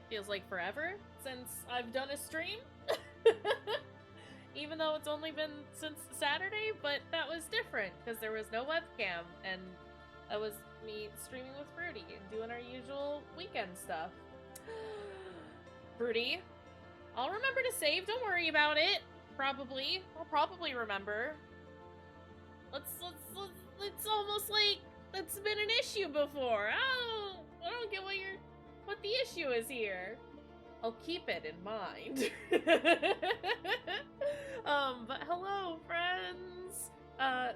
Feels like forever since I've done a stream. Even though it's only been since Saturday, but that was different because there was no webcam and that was me streaming with Fruity and doing our usual weekend stuff. Fruity, I'll remember to save, don't worry about it. Probably. I'll probably remember. It's almost like that's been an issue before. I don't get what the issue is here. I'll keep it in mind. But hello, friends.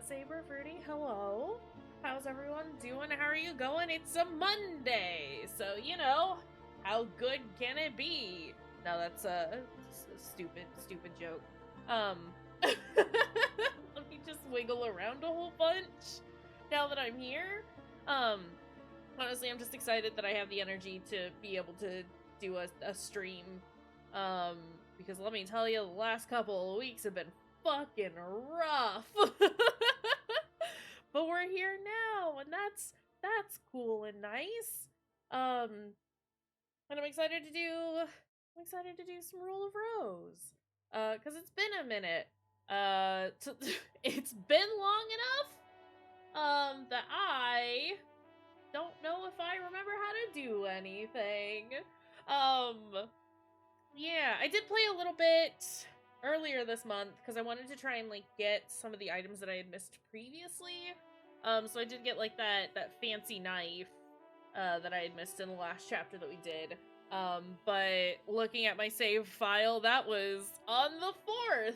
Saber, Fruity, hello. How's everyone doing? How are you going? It's a Monday, so you know, how good can it be? No, that's a stupid joke. Let me just wiggle around a whole bunch now that I'm here. Honestly, I'm just excited that I have the energy to be able to do a stream. Because let me tell you, the last couple of weeks have been fucking rough. But we're here now, and that's cool and nice. And I'm excited to do some Rule of Rose. Cause it's been a minute. It's been long enough, that I don't know if I remember how to do anything. Yeah, I did play a little bit earlier this month because I wanted to try and like get some of the items that I had missed previously. So I did get like that fancy knife that I had missed in the last chapter that we did. But looking at my save file, that was on the 4th.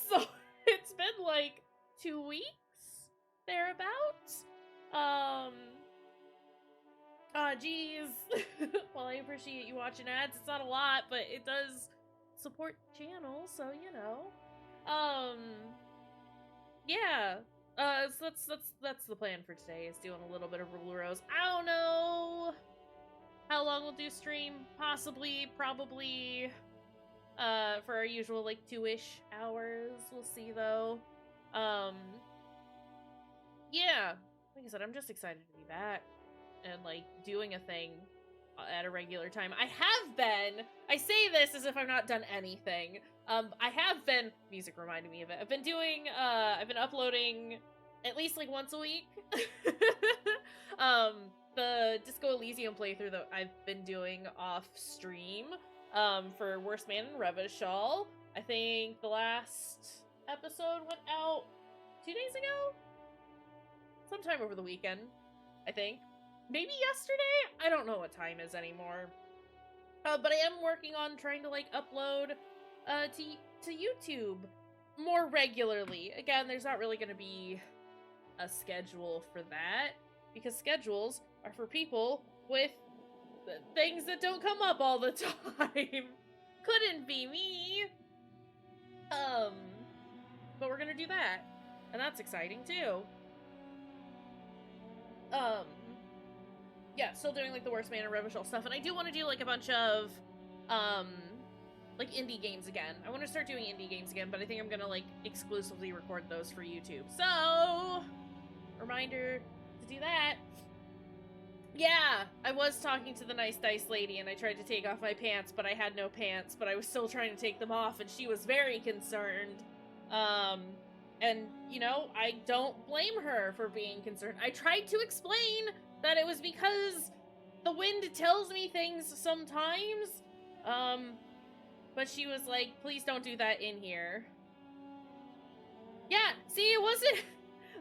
So it's been like 2 weeks thereabouts. Geez. Well, I appreciate you watching ads. It's not a lot, but it does support the channel, so you know. Yeah. So that's the plan for today, is doing a little bit of Rule of Rose. I don't know how long we'll do stream. Possibly, probably, for our usual, like, 2-ish hours. We'll see, though. Yeah. Like I said, I'm just excited to be back and like doing a thing at a regular time. I say this as if I've not done anything. I have been, music reminded me of it. I've been uploading at least like once a week. The Disco Elysium playthrough that I've been doing off stream, for Worst Man and Revachol. I think the last episode went out 2 days ago? Sometime over the weekend, I think. Maybe yesterday? I don't know what time is anymore. But I am working on trying to, like, upload to YouTube more regularly. Again, there's not really going to be a schedule for that, because schedules are for people with things that don't come up all the time. Couldn't be me. But we're gonna do that. And that's exciting, too. Yeah, still doing, like, the Worst Man and Revachol stuff, and I do want to do, like, a bunch of, like, indie games again. I want to start doing indie games again, but I think I'm gonna, like, exclusively record those for YouTube. So, reminder to do that. Yeah, I was talking to the nice dice lady, and I tried to take off my pants, but I had no pants, but I was still trying to take them off, and she was very concerned. And, you know, I don't blame her for being concerned. I tried to explain that it was because the wind tells me things sometimes. But she was like, please don't do that in here. Yeah, see, it wasn't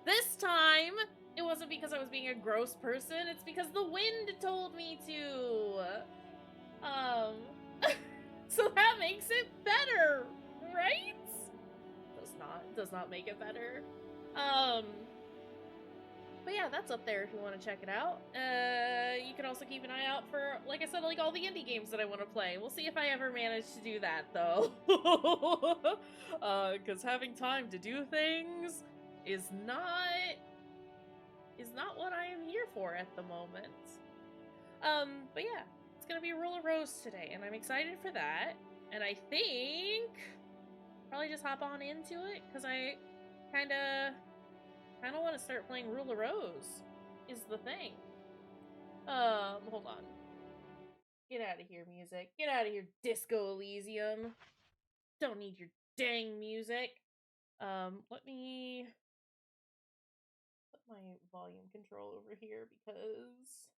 this time. It wasn't because I was being a gross person. It's because the wind told me to. So that makes it better, right? Does not make it better. But yeah, that's up there if you want to check it out. You can also keep an eye out for, like I said, like all the indie games that I want to play. We'll see if I ever manage to do that, though. Because having time to do things is not what I am here for at the moment. But yeah, it's gonna be Rule of Rose today, and I'm excited for that. And I think probably just hop on into it, because I kinda want to start playing Rule of Rose, is the thing. Hold on. Get out of here, music. Get out of here, Disco Elysium. Don't need your dang music. Let me put my volume control over here because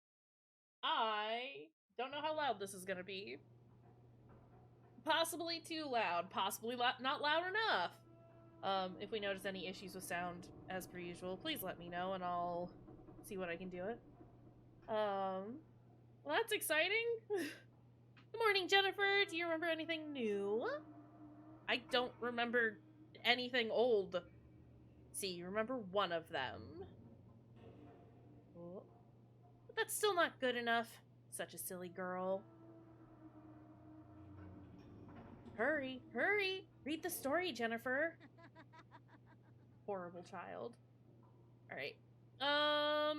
I don't know how loud this is gonna be. Possibly too loud. Possibly not loud enough. If we notice any issues with sound, as per usual, please let me know and I'll see what I can do it. Well, that's exciting. Good morning, Jennifer. Do you remember anything new? I don't remember anything old. See, you remember one of them. Oh. But that's still not good enough. Such a silly girl. Hurry, hurry! Read the story, Jennifer. Horrible child. Alright. I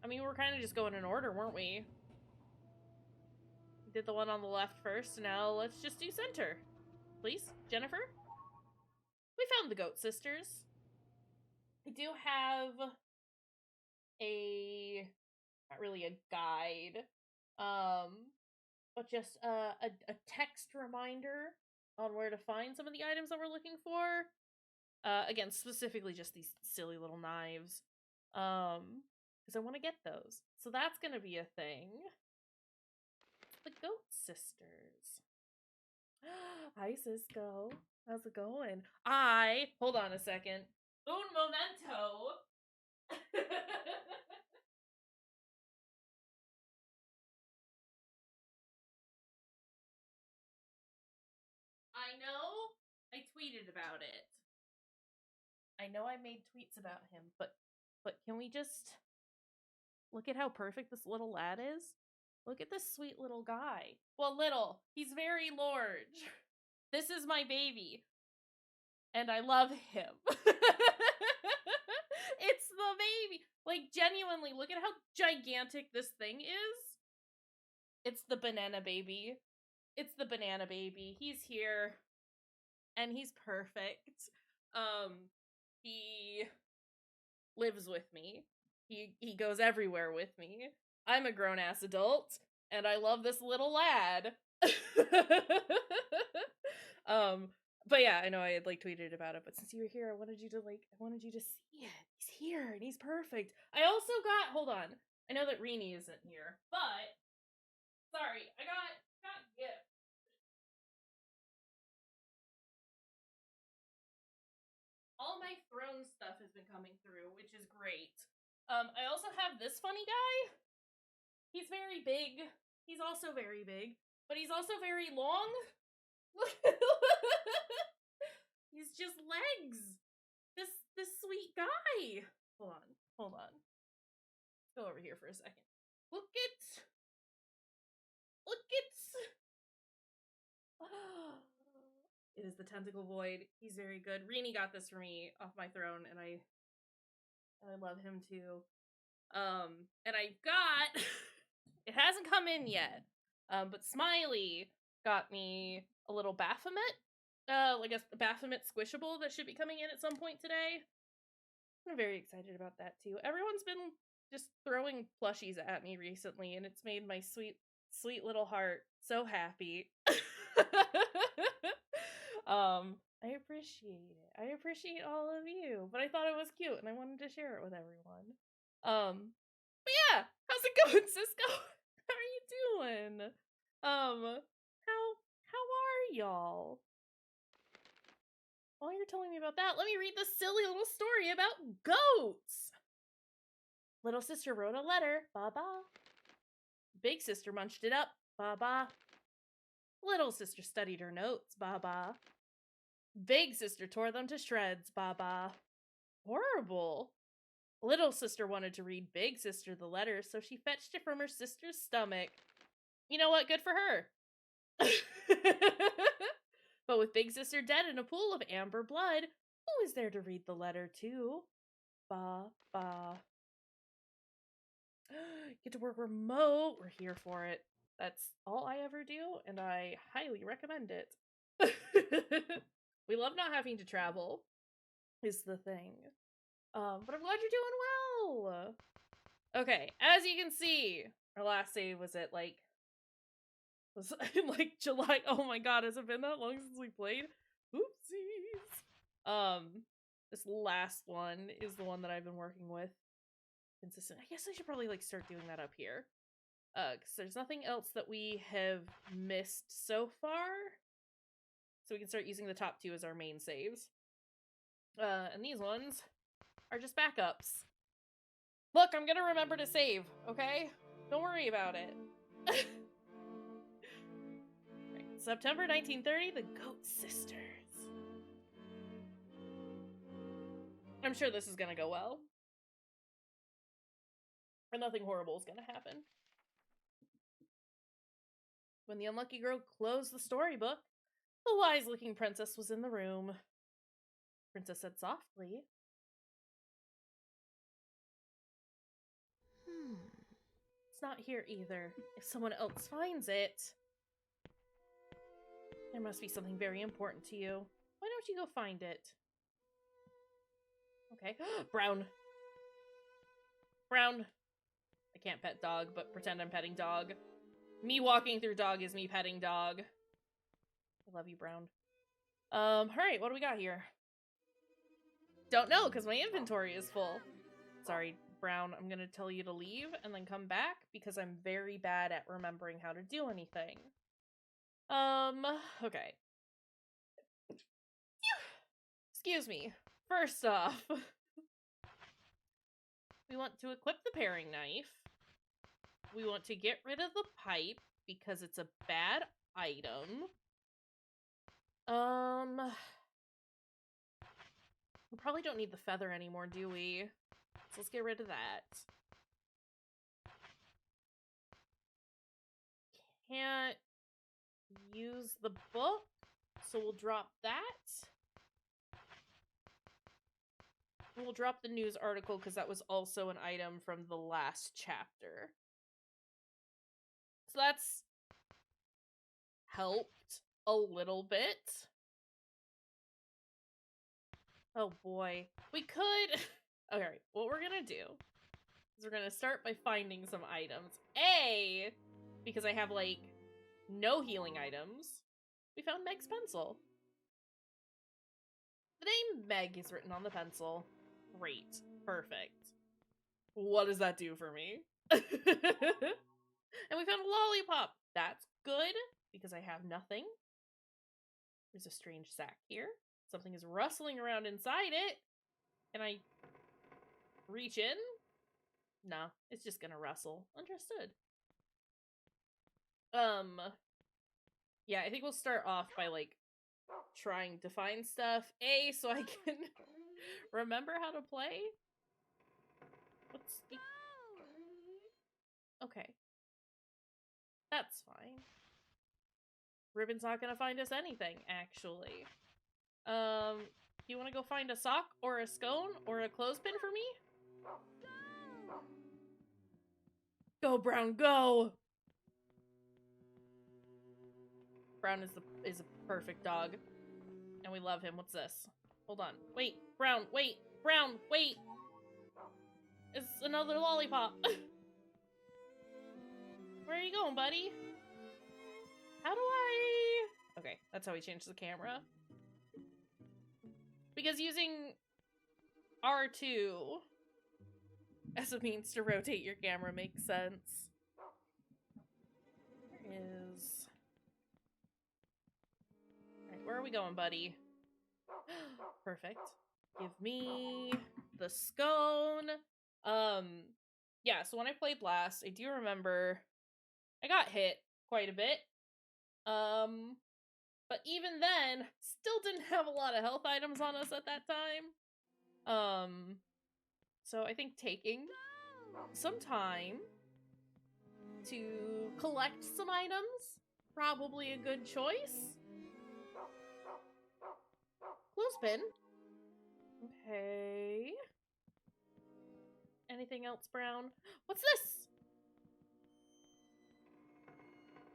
mean, we're kind of just going in order, weren't we? We did the one on the left first, now let's just do center. Please, Jennifer? We found the Goat Sisters. I do have not really a guide, but just a text reminder on where to find some of the items that we're looking for. Again, specifically just these silly little knives. Because I want to get those. So that's gonna be a thing. The Goat Sisters. Hi, Cisco. How's it going? Hold on a second. Un momento. I know I tweeted about it. I know I made tweets about him, but can we just look at how perfect this little lad is? Look at this sweet little guy. Well, little. He's very large. This is my baby. And I love him. It's the baby. Like, genuinely, look at how gigantic this thing is. It's the banana baby. It's the banana baby. He's here. And he's perfect. He lives with me. He goes everywhere with me. I'm a grown-ass adult, and I love this little lad. But yeah, I know I had, like, tweeted about it, but since you were here, I wanted you to see it. He's here, and he's perfect. I also got, hold on, I know that Rini isn't here, but, sorry, I got gifts. All my throne stuff has been coming through, which is great. I also have this funny guy. He's very big. He's also very big, but he's also very long. He's just legs. This sweet guy. Hold on. Let's go over here for a second. Look it. It is the Tentacle Void. He's very good. Rini got this for me off my throne, and I love him too. And I got it hasn't come in yet. But Smiley got me a little Baphomet. Like a Baphomet squishable that should be coming in at some point today. I'm very excited about that too. Everyone's been just throwing plushies at me recently, and it's made my sweet, sweet little heart so happy. I appreciate it. I appreciate all of you, but I thought it was cute, and I wanted to share it with everyone. But yeah, how's it going, Cisco? How are you doing? How are y'all? While you're telling me about that, let me read this silly little story about goats. Little sister wrote a letter, ba-ba. Big sister munched it up, ba-ba. Little sister studied her notes, ba-ba. Big sister tore them to shreds, ba-ba. Horrible. Little sister wanted to read Big Sister the letter, so she fetched it from her sister's stomach. You know what? Good for her. But with Big Sister dead in a pool of amber blood, who is there to read the letter to? Ba, ba. Get to work remote. We're here for it. That's all I ever do, and I highly recommend it. We love not having to travel, is the thing. But I'm glad you're doing well. Okay, as you can see, our last save was at, like, Was in like July. Oh my god, has it been that long since we played? Oopsies. This last one is the one that I've been working with consistent. I guess I should probably like start doing that up here. Because there's nothing else that we have missed so far. So we can start using the top two as our main saves. And these ones are just backups. Look, I'm gonna remember to save, okay? Don't worry about it. Right. September 1930, the Goat Sisters. I'm sure this is gonna go well. Or nothing horrible is gonna happen. When the unlucky girl closed the storybook, the wise-looking princess was in the room. Princess said softly, "It's not here either. If someone else finds it, there must be something very important to you. Why don't you go find it?" Okay. Brown. Brown. I can't pet dog, but pretend I'm petting dog. Me walking through dog is me petting dog. I love you, Brown. Alright, what do we got here? Don't know, because my inventory is full. Sorry, Brown, I'm gonna tell you to leave and then come back, because I'm very bad at remembering how to do anything. Okay. Excuse me. First off, we want to equip the paring knife. We want to get rid of the pipe, because it's a bad item. We probably don't need the feather anymore, do we? So let's get rid of that. Can't use the book, so we'll drop that. We'll drop the news article because that was also an item from the last chapter. So that's helped a little bit. Oh boy. We could... Alright, what we're gonna do is we're gonna start by finding some items. Because I have, like, no healing items. We found Meg's pencil. The name Meg is written on the pencil. Great. Perfect. What does that do for me? And we found a lollipop. That's good, because I have nothing. There's a strange sack here. Something is rustling around inside it. Can I reach in? No, it's just gonna rustle. Understood. Yeah, I think we'll start off by, like, trying to find stuff. So I can remember how to play? What's the... Okay. That's fine. Ribbon's not gonna find us anything, actually. You wanna go find a sock, or a scone, or a clothespin for me? Go, Brown, go! Brown is a perfect dog. And we love him. What's this? Hold on. Wait, Brown, wait! Brown, wait! It's another lollipop! Where are you going, buddy? How do I... Okay, that's how we change the camera. Because using R2 as a means to rotate your camera makes sense. Alright, where are we going, buddy? Perfect. Give me the scone. Yeah, so when I played last, I do remember I got hit quite a bit. But even then, still didn't have a lot of health items on us at that time. So I think taking some time to collect some items, probably a good choice. Clothespin. Okay. Anything else, Brown? What's this?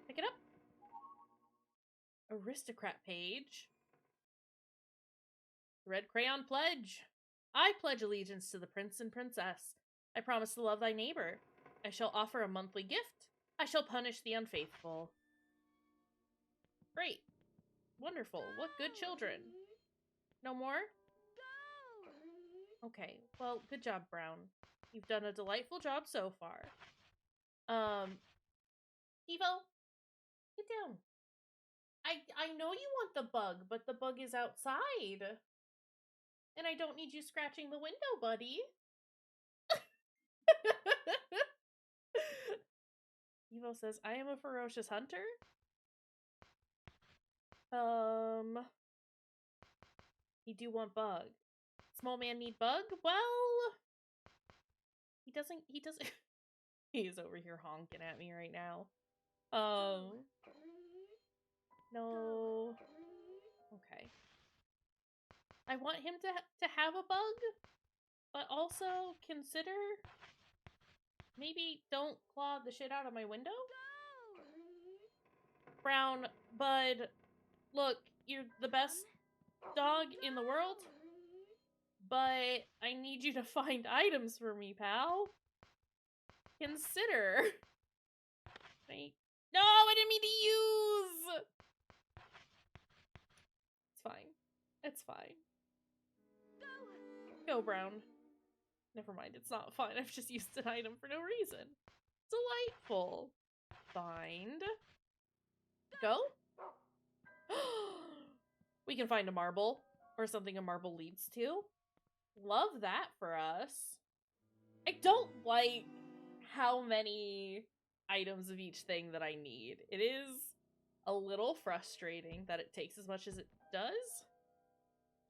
Pick it up. Aristocrat page. Red crayon pledge. I pledge allegiance to the prince and princess. I promise to love thy neighbor. I shall offer a monthly gift. I shall punish the unfaithful. Wonderful. What good children. No more? Okay. Well, good job, Brown. You've done a delightful job so far. Evo, get down. I know you want the bug, but the bug is outside. And I don't need you scratching the window, buddy. Evo says, I am a ferocious hunter. You do want bug. Small man need bug? Well, he doesn't, he is over here honking at me right now. No. Okay. I want him to have a bug, but also consider maybe don't claw the shit out of my window. Brown, bud, look, you're the best dog in the world, but I need you to find items for me, pal. Consider. No, I didn't mean to use! It's fine. It's fine. Go, Brown. Never mind, it's not fine. I've just used an item for no reason. Delightful. Find. Go? We can find a marble. Or something a marble leads to. Love that for us. I don't like how many items of each thing that I need. It is a little frustrating that it takes as much as it does.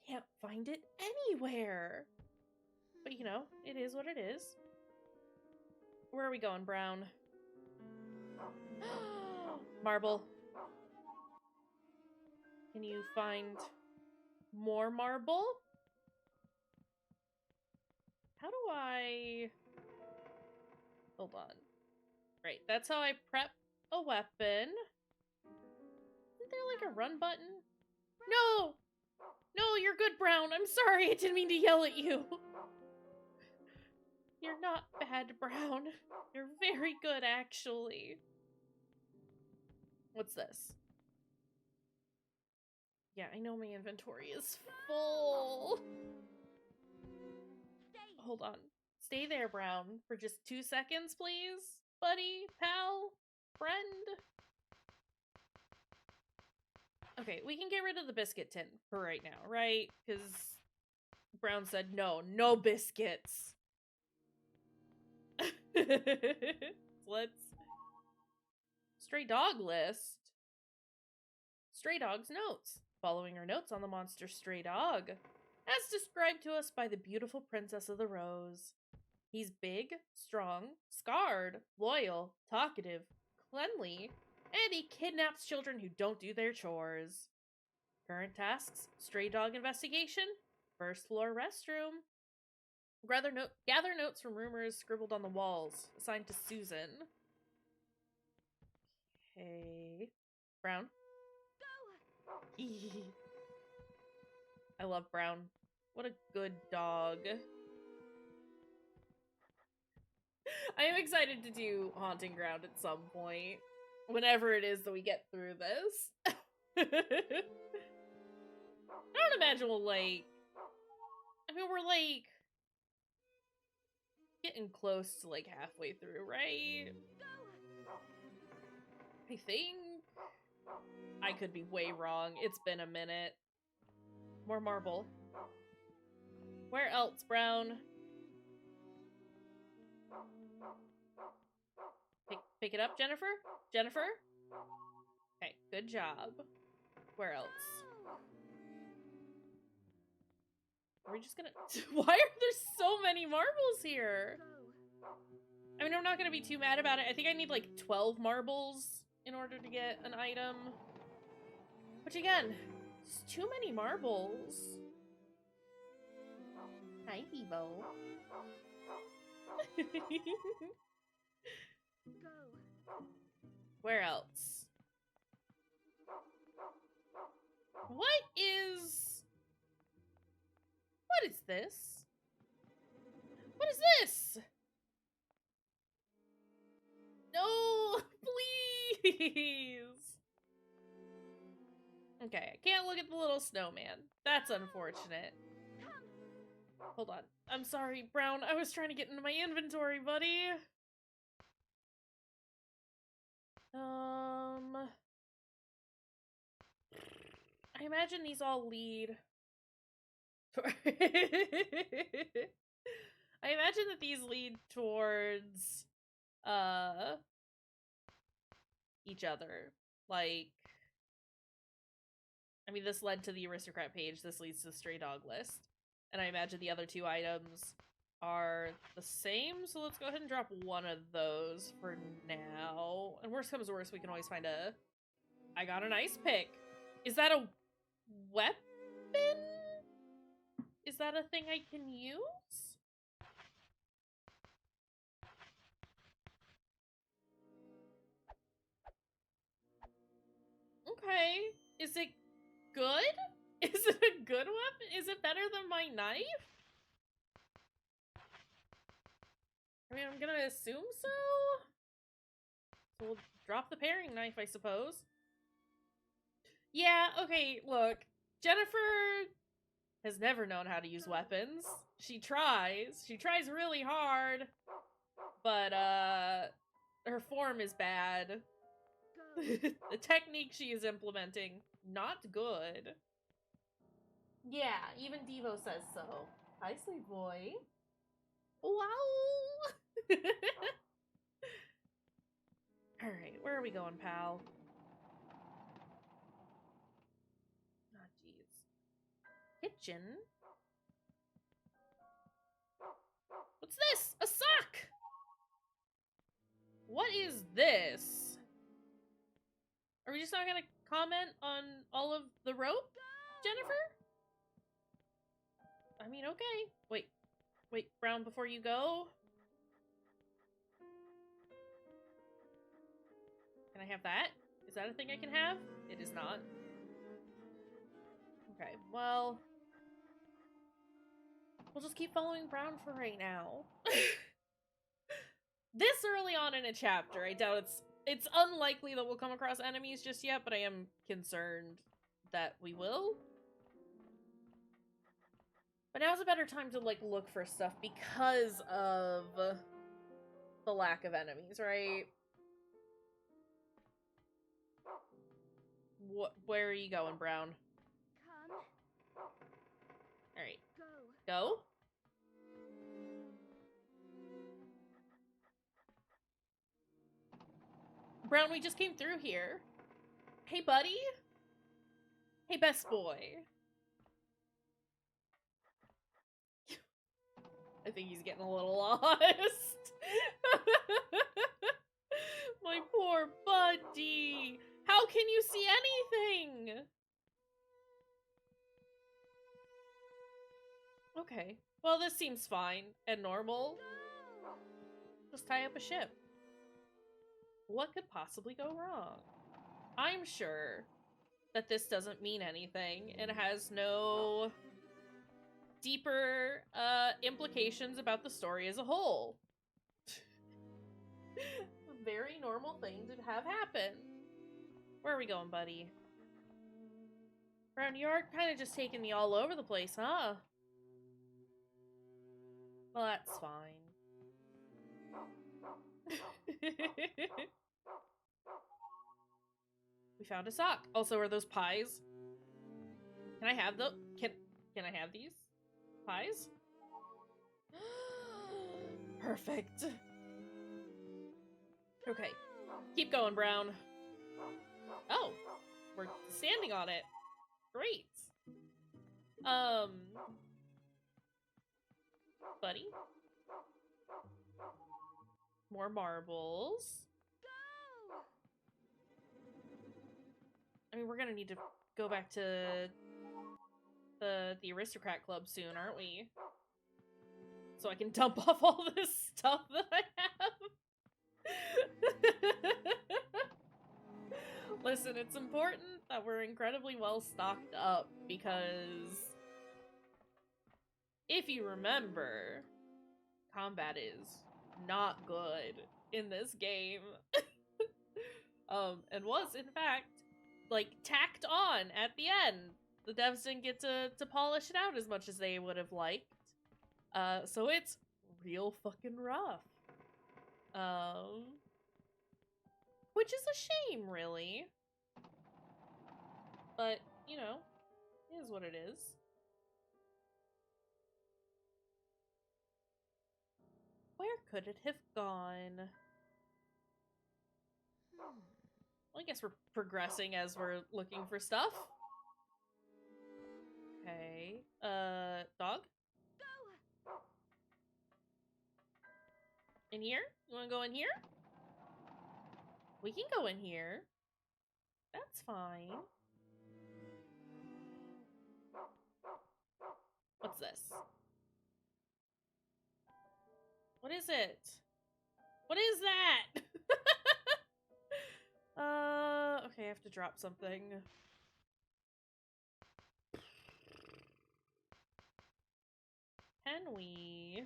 Can't find it anywhere. But you know, it is what it is. Where are we going, Brown? Marble. Can you find more marble? How do I... Hold on. Right, that's how I prep a weapon. Isn't there like a run button? No! No, you're good, Brown. I'm sorry, I didn't mean to yell at you. You're not bad, Brown. You're very good, actually. What's this? Yeah, I know my inventory is full. Hold on. Stay there, Brown, for just 2 seconds, please. Buddy, pal, friend. Okay, we can get rid of the biscuit tin for right now, right? Because Brown said no biscuits. Let's... Stray dog list. Stray dog's notes. Following her notes on the monster stray dog. As described to us by the beautiful Princess of the Rose. He's big, strong, scarred, loyal, talkative, cleanly, and he kidnaps children who don't do their chores. Current tasks, stray dog investigation, first floor restroom. Gather notes from rumors scribbled on the walls, assigned to Susan. Okay. Brown. I love Brown. What a good dog. I am excited to do Haunting Ground at some point. Whenever it is that we get through this. I don't imagine we'll, like... I mean, we're, like... getting close to, like, halfway through, right? I think... I could be way wrong. It's been a minute. More marble. Where else, Brown? Pick it up, Jennifer? Jennifer? Okay, good job. Where else? Are we just gonna... Why are there so many marbles here? I mean, I'm not gonna be too mad about it. I think I need, like, 12 marbles in order to get an item. Which, again, it's too many marbles. Hi, Bebo. Where else? What is this? What is this? No, please. Okay, I can't look at the little snowman. That's unfortunate. Hold on. I'm sorry, Brown. I was trying to get into my inventory, buddy. I imagine these all lead. I imagine that these lead towards, each other. Like, I mean, this led to the aristocrat page. This leads to the stray dog list. And I imagine the other two items are the same, so let's go ahead and drop one of those for now. And worst comes to worst, we can always find a... I got an ice pick. Is that a weapon? Is that a thing I can use? Okay. Is it good? Is it a good weapon? Is it better than my knife? I mean, I'm gonna assume so? So we'll drop the paring knife, I suppose. Yeah, okay, look. Jennifer has never known how to use weapons. She tries. She tries really hard. But, her form is bad. The technique she is implementing, not good. Yeah, even Devo says so. Hi, sweet boy. Wow! Alright, where are we going, pal? Oh, jeez. Kitchen? What's this? A sock! What is this? Are we just not gonna comment on all of the rope, Jennifer? I mean, okay. Wait, Brown, before you go? Can I have that? Is that a thing I can have? It is not. Okay, well... we'll just keep following Brown for right now. This early on in a chapter, I doubt it's unlikely that we'll come across enemies just yet, but I am concerned that we will. But now's a better time to, like, look for stuff because of the lack of enemies, right? Where are you going, Brown? Come. Alright. Go. Go? Brown, we just came through here. Hey, buddy? Hey, best boy. I think he's getting a little lost. My poor buddy. How can you see anything? Okay. Well, this seems fine and normal. Just tie up a ship. What could possibly go wrong? I'm sure that this doesn't mean anything and has no deeper implications about the story as a whole. A very normal thing to have happen. Where are we going, buddy? Brown, you are kind of just taking me all over the place, huh? Well, that's fine. We found a sock. Also, are those pies? Can I have the can I have these pies? Perfect. Okay. Keep going, Brown. Oh, we're standing on it. Great. Buddy. More marbles. I mean, we're gonna need to go back to the aristocrat club soon, aren't we? So I can dump off all this stuff that I have. Listen, it's important that we're incredibly well stocked up because if you remember, combat is not good in this game. And was, in fact, like, tacked on at the end. The devs didn't get to polish it out as much as they would have liked. So it's real fucking rough. Which is a shame, really. But, you know, it is what it is. Where could it have gone? Well, I guess we're progressing as we're looking for stuff. Okay. Dog? In here? You wanna go in here? We can go in here. That's fine. What's this? What is it? What is that? Okay, I have to drop something. Can we?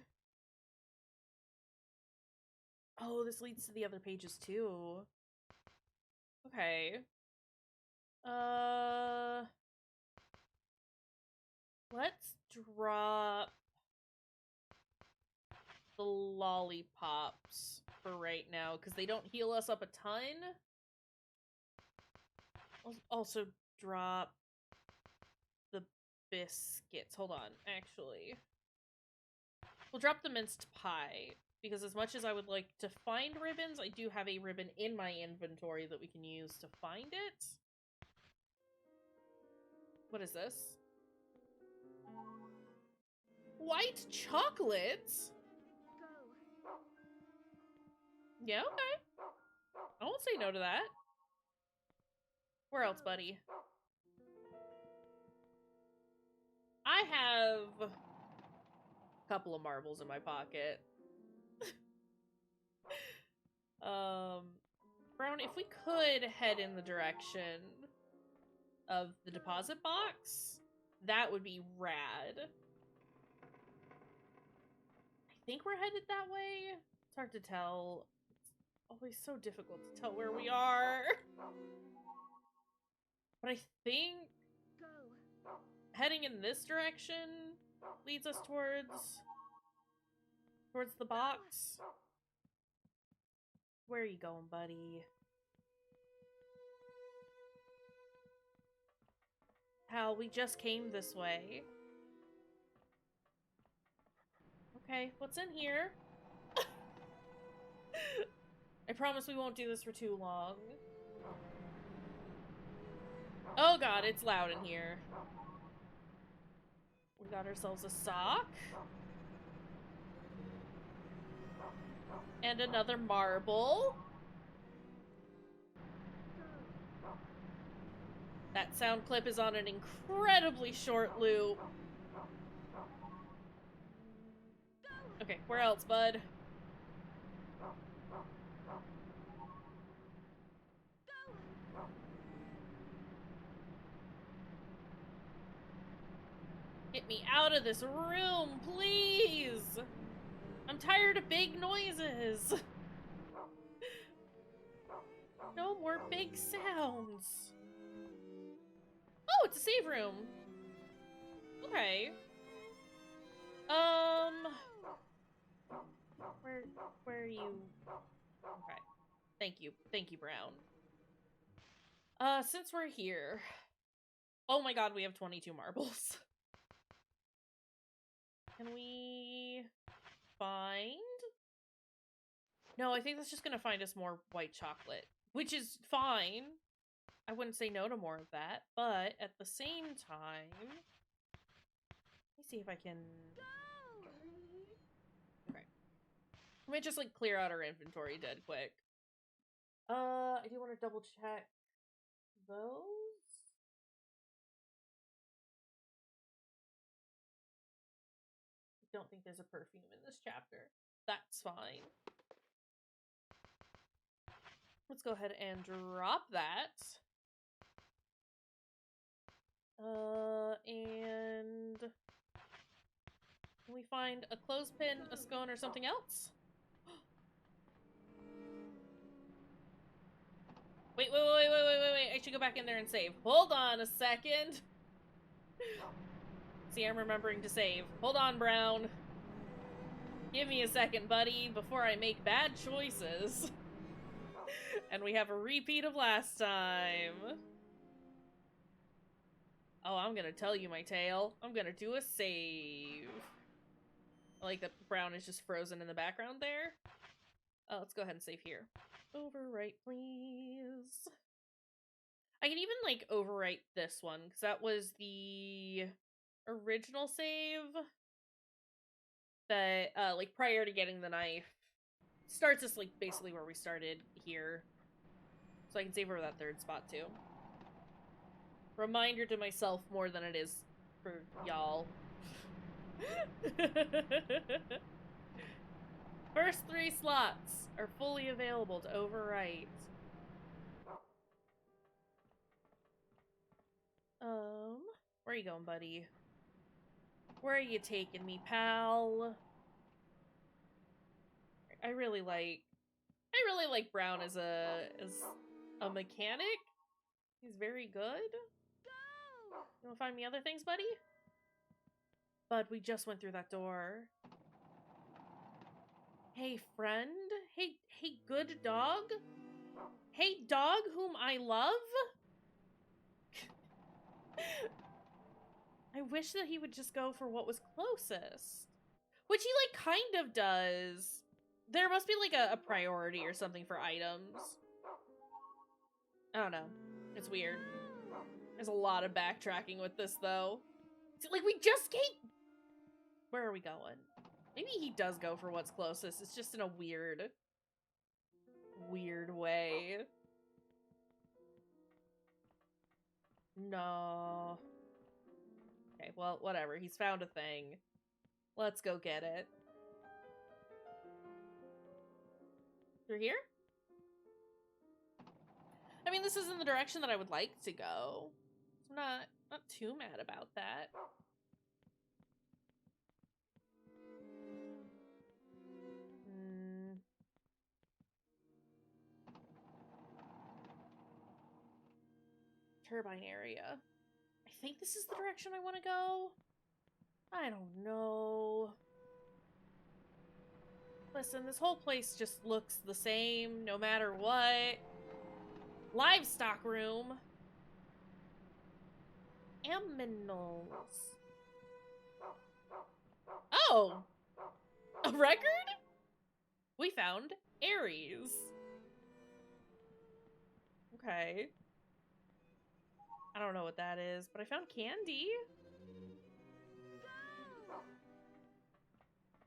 Oh, this leads to the other pages too. Okay. Let's drop the lollipops for right now, because they don't heal us up a ton. I'll also drop the biscuits. Hold on, actually. We'll drop the minced pie, because as much as I would like to find ribbons, I do have a ribbon in my inventory that we can use to find it. What is this? White chocolate? Yeah, okay. I won't say no to that. Where else, buddy? I have a couple of marbles in my pocket. Brown, if we could head in the direction of the deposit box, that would be rad. I think we're headed that way. It's hard to tell. It's always so difficult to tell where we are. But I think heading in this direction leads us towards the box. Where are you going, buddy? Hal, we just came this way. Okay, what's in here? I promise we won't do this for too long. Oh god, it's loud in here. We got ourselves a sock. And another marble. That sound clip is on an incredibly short loop. Okay, where else, bud? Get me out of this room, please! I'm tired of big noises! No more big sounds! Oh, it's a save room! Okay. Where are you? Okay. Thank you, Brown. Since we're here... Oh my god, we have 22 marbles. Can we find? No, I think that's just gonna find us more white chocolate, which is fine. I wouldn't say no to more of that, but at the same time, let me see if I can. Okay, I might just like clear out our inventory dead quick. I do want to double check those. Don't think there's a perfume in this chapter. That's fine. Let's go ahead and drop that. And can we find a clothespin, a scone, or something else? Wait. I should actually go back in there and save. Hold on a second. See, I'm remembering to save. Hold on, Brown. Give me a second, buddy, before I make bad choices. And we have a repeat of last time. Oh, I'm gonna tell you my tale. I'm gonna do a save. I like that Brown is just frozen in the background there. Oh, let's go ahead and save here. Overwrite, please. I can even, like, overwrite this one, because that was the original save that, like, prior to getting the knife. Starts us, like, basically where we started here. So I can save over that third spot, too. Reminder to myself more than it is for y'all. First 3 slots are fully available to overwrite. Where are you going, buddy? Where are you taking me, pal? I really like Brown as a mechanic. He's very good. Go! You wanna find me other things, buddy? Bud, we just went through that door. Hey, friend? Hey, good dog? Hey, dog whom I love? I wish that he would just go for what was closest. Which he, like, kind of does. There must be, like, a priority or something for items. I don't know. It's weird. There's a lot of backtracking with this, though. Like, we just came... Where are we going? Maybe he does go for what's closest. It's just in a weird way. No. Okay, well, whatever. He's found a thing. Let's go get it. Through here? I mean, this is in the direction that I would like to go. I'm not too mad about that. Turbine area. I think this is the direction I want to go. I don't know. Listen, this whole place just looks the same no matter what. Livestock room. Aminals. Oh! A record? We found Aries. Okay. I don't know what that is, but I found candy.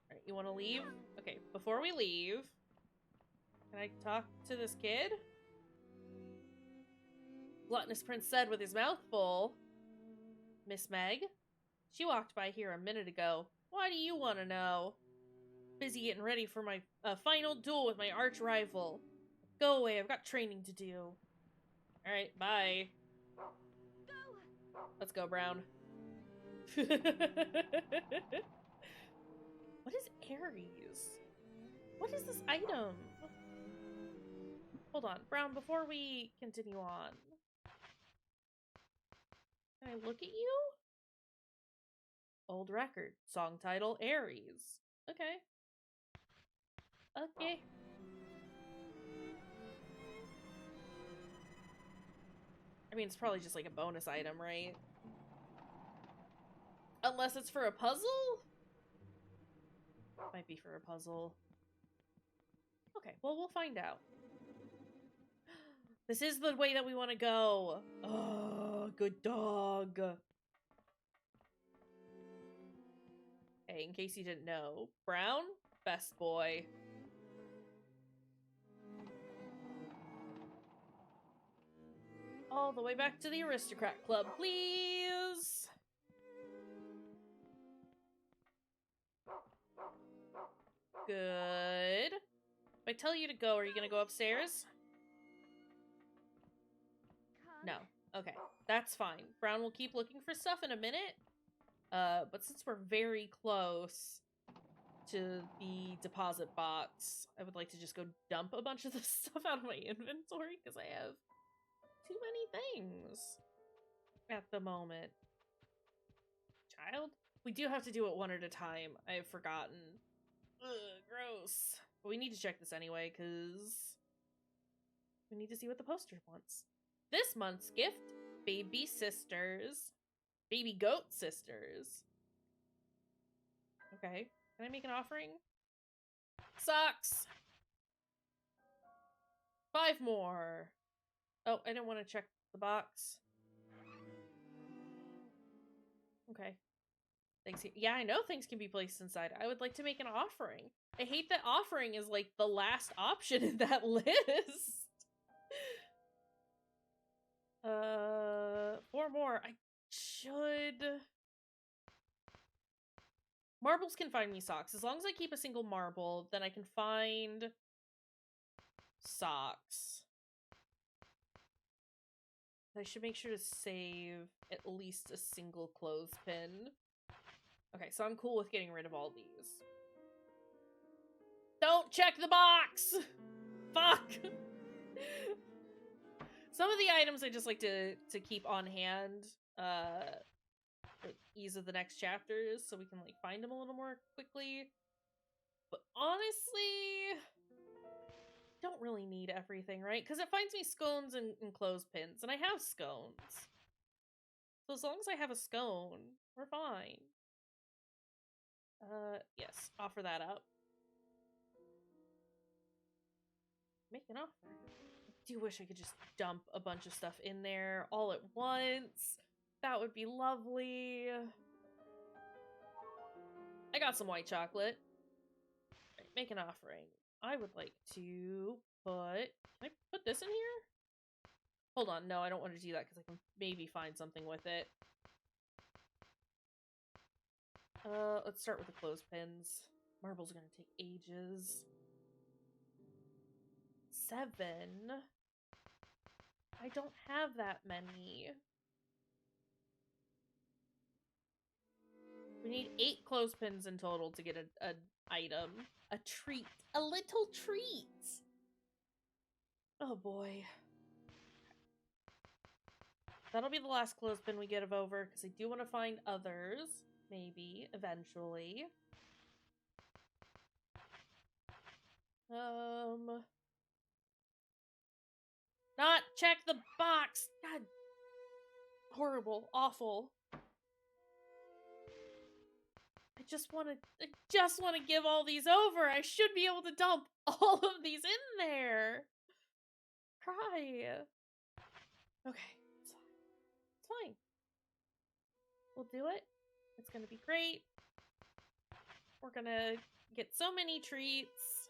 Alright, you want to leave? Okay, before we leave, can I talk to this kid? Gluttonous Prince said with his mouth full. Miss Meg? She walked by here a minute ago. Why do you want to know? Busy getting ready for my final duel with my arch rival. Go away, I've got training to do. Alright, bye. Let's go, Brown. What is Aries? What is this item? Hold on, Brown, before we continue on. Can I look at you? Old record. Song title, Aries. Okay. Okay. I mean, it's probably just like a bonus item, right? Unless it's for a puzzle? Might be for a puzzle. Okay, well, we'll find out. This is the way that we want to go. Oh, good dog. Hey, in case you didn't know, Brown, best boy. All the way back to the Aristocrat Club, please! Good. If I tell you to go, are you gonna go upstairs? Come. No. Okay, that's fine. Brown will keep looking for stuff in a minute. But since we're very close to the deposit box, I would like to just go dump a bunch of this stuff out of my inventory, because I have too many things at the moment. Child? We do have to do it one at a time. I have forgotten. Ugh, gross. But we need to check this anyway, because we need to see what the poster wants. This month's gift, baby sisters. Baby goat sisters. Okay. Can I make an offering? Socks! 5 more. Oh, I didn't want to check the box. Okay. Things. Yeah, I know things can be placed inside. I would like to make an offering. I hate that offering is like the last option in that list. 4 more. I should... Marbles can find me socks. As long as I keep a single marble, then I can find socks. I should make sure to save at least a single clothespin. Okay, so I'm cool with getting rid of all these. Don't check the box! Fuck! Some of the items I just like to keep on hand, for ease of the next chapters, so we can, like, find them a little more quickly. But honestly, don't really need everything, right? Because it finds me scones and clothespins, and I have scones. So as long as I have a scone, we're fine. Yes, offer that up. Make an offer. I do wish I could just dump a bunch of stuff in there all at once. That would be lovely. I got some white chocolate. Right, make an offering. I would like to put... Can I put this in here? Hold on, no, I don't want to do that because I can maybe find something with it. Let's start with the clothespins. Marbles are gonna take ages. 7. I don't have that many. We need 8 clothespins in total to get an item. A treat. A little treat! Oh boy. That'll be the last clothespin we get of over, because I do want to find others. Maybe, eventually. Not check the box! God. Horrible. Awful. I just want to give all these over. I should be able to dump all of these in there. Cry. Okay. It's fine. We'll do it. It's gonna be great. We're gonna get so many treats.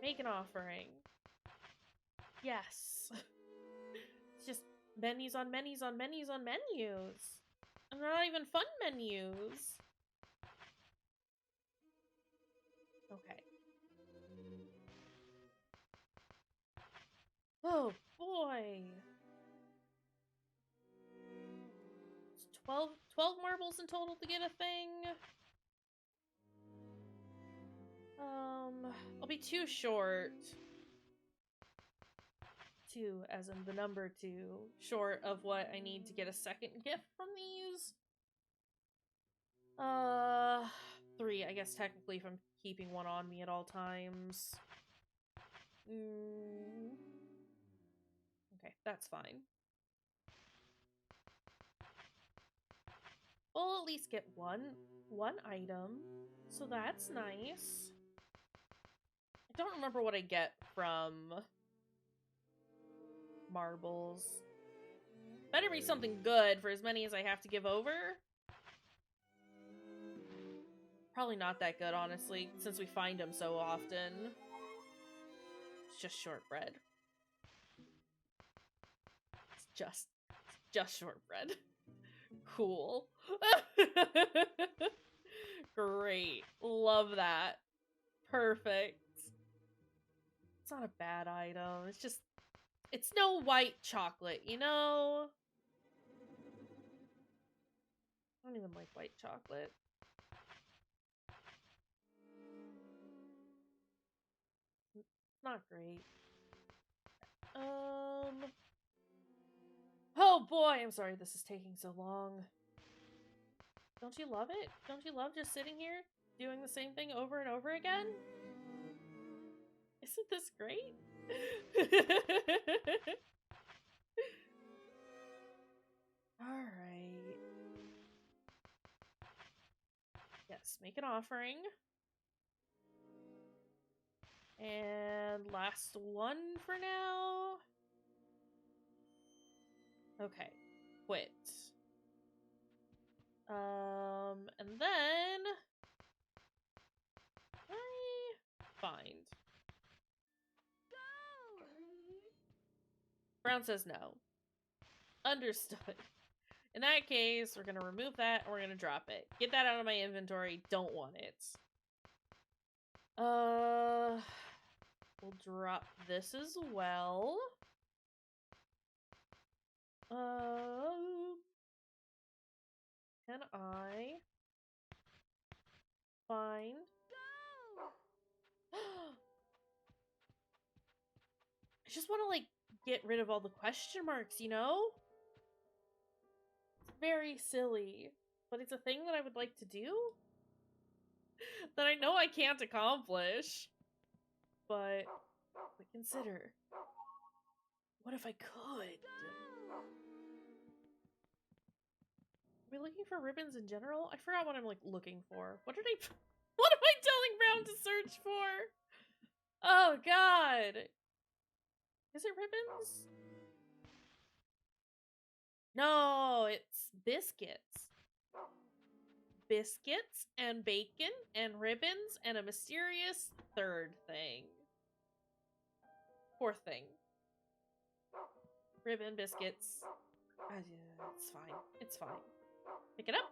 Make an offering. Yes. It's just menus on menus on menus on menus. And they're not even fun menus. Okay. Oh boy. It's 12 marbles in total to get a thing. I'll be too short. 2, as in the number 2, short of what I need to get a second gift from these. 3, I guess technically if I'm keeping one on me at all times. Okay, that's fine. We'll at least get one item, so that's nice. I don't remember what I get from marbles. Better be something good for as many as I have to give over. Probably not that good, honestly, since we find them so often. It's just shortbread. It's just shortbread. Cool. Great. Love that. Perfect. It's not a bad item. It's just... It's no white chocolate, you know? I don't even like white chocolate. Not great. Oh boy, I'm sorry this is taking so long. Don't you love it? Don't you love just sitting here doing the same thing over and over again? Isn't this great? Alright. Yes, make an offering. And last one for now. Okay. Quit. And then I find. Brown says no. Understood. In that case, we're gonna remove that and we're gonna drop it. Get that out of my inventory. Don't want it. We'll drop this as well. Can I find? I just want to like get rid of all the question marks, you know? It's very silly, but it's a thing that I would like to do that I know I can't accomplish. But consider, what if I could? Are we looking for ribbons in general? I forgot what I'm like looking for. What am I telling Brown to search for? Oh god. Is it ribbons? No, it's biscuits. Biscuits and bacon and ribbons and a mysterious third thing. Fourth thing. Ribbon, biscuits. It's fine. It's fine. Pick it up.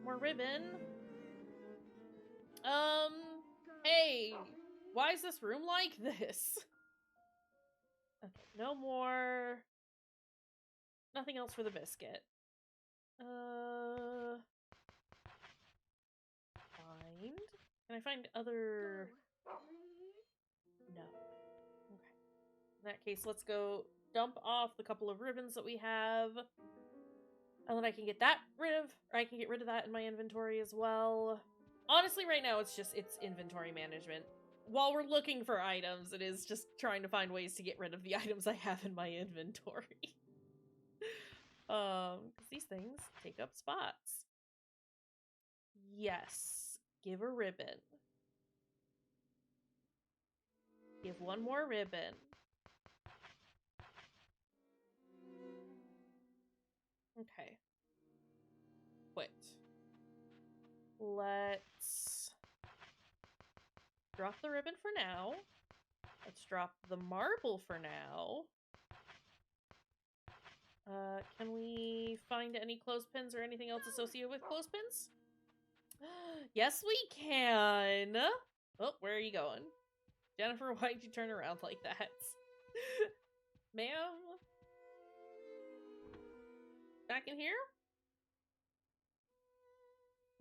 More ribbon. Hey, why is this room like this? Okay, no more. Nothing else for the biscuit. Find. Can I find other? No. Okay. In that case, let's go dump off the couple of ribbons that we have. And then I can get that I can get rid of that in my inventory as well. Honestly, right now, it's inventory management. While we're looking for items, it is just trying to find ways to get rid of the items I have in my inventory. Because these things take up spots. Yes. Give a ribbon. Give one more ribbon. Okay. Quit. Let's drop the ribbon for now. Let's drop the marble for now. Can we find any clothespins or anything else associated with clothespins? Yes, we can! Oh, where are you going? Jennifer, why'd you turn around like that? Ma'am? Back in here?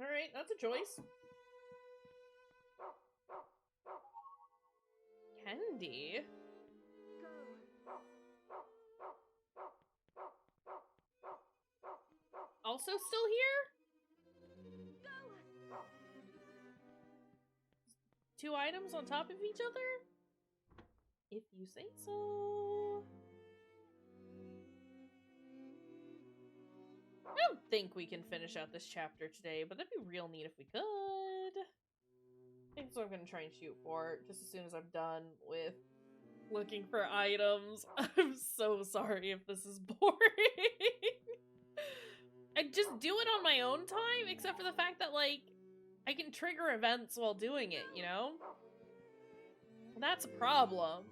Alright, that's a choice. Candy? Also still here? Two items on top of each other? If you say so. I don't think we can finish out this chapter today, but that'd be real neat if we could. I think that's what I'm gonna try and shoot for, just as soon as I'm done with looking for items. I'm so sorry if this is boring. I just do it on my own time, except for the fact that, like, I can trigger events while doing it, you know? And that's a problem.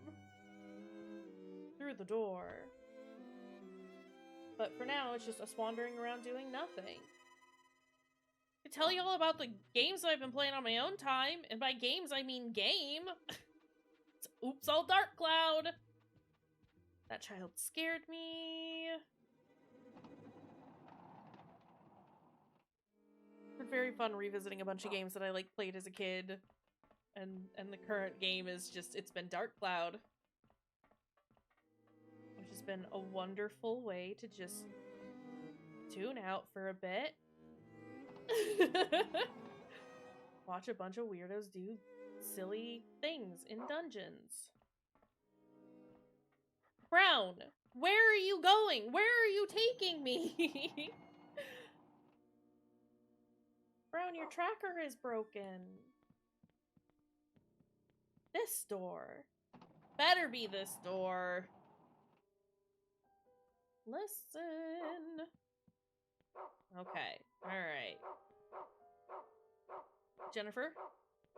Through the door. But for now, it's just us wandering around doing nothing. I tell you all about the games that I've been playing on my own time, and by games, I mean game. It's Oops All Dark Cloud. That child scared me. It's been very fun revisiting a bunch of games that I like played as a kid. And the current game is just, it's been Dark Cloud. been a wonderful way to just tune out for a bit. Watch a bunch of weirdos do silly things in dungeons. Brown, where are you going? Where are you taking me? Brown, your tracker is broken. This door. Better be this door. Listen. Okay, alright. Jennifer?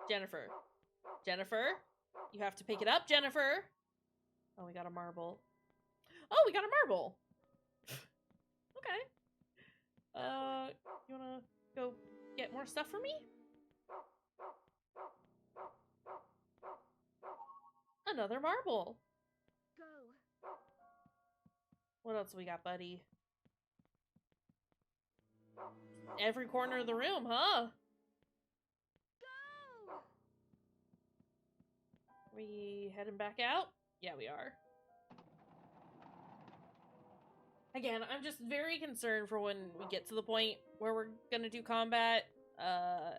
Jennifer. Jennifer? You have to pick it up, Jennifer! Oh, we got a marble. Oh, we got a marble! Okay. You wanna go get more stuff for me? Another marble! Go. What else we got, buddy? Every corner of the room, huh? Go. We heading back out? Yeah, we are. Again, I'm just very concerned for when we get to the point where we're gonna do combat,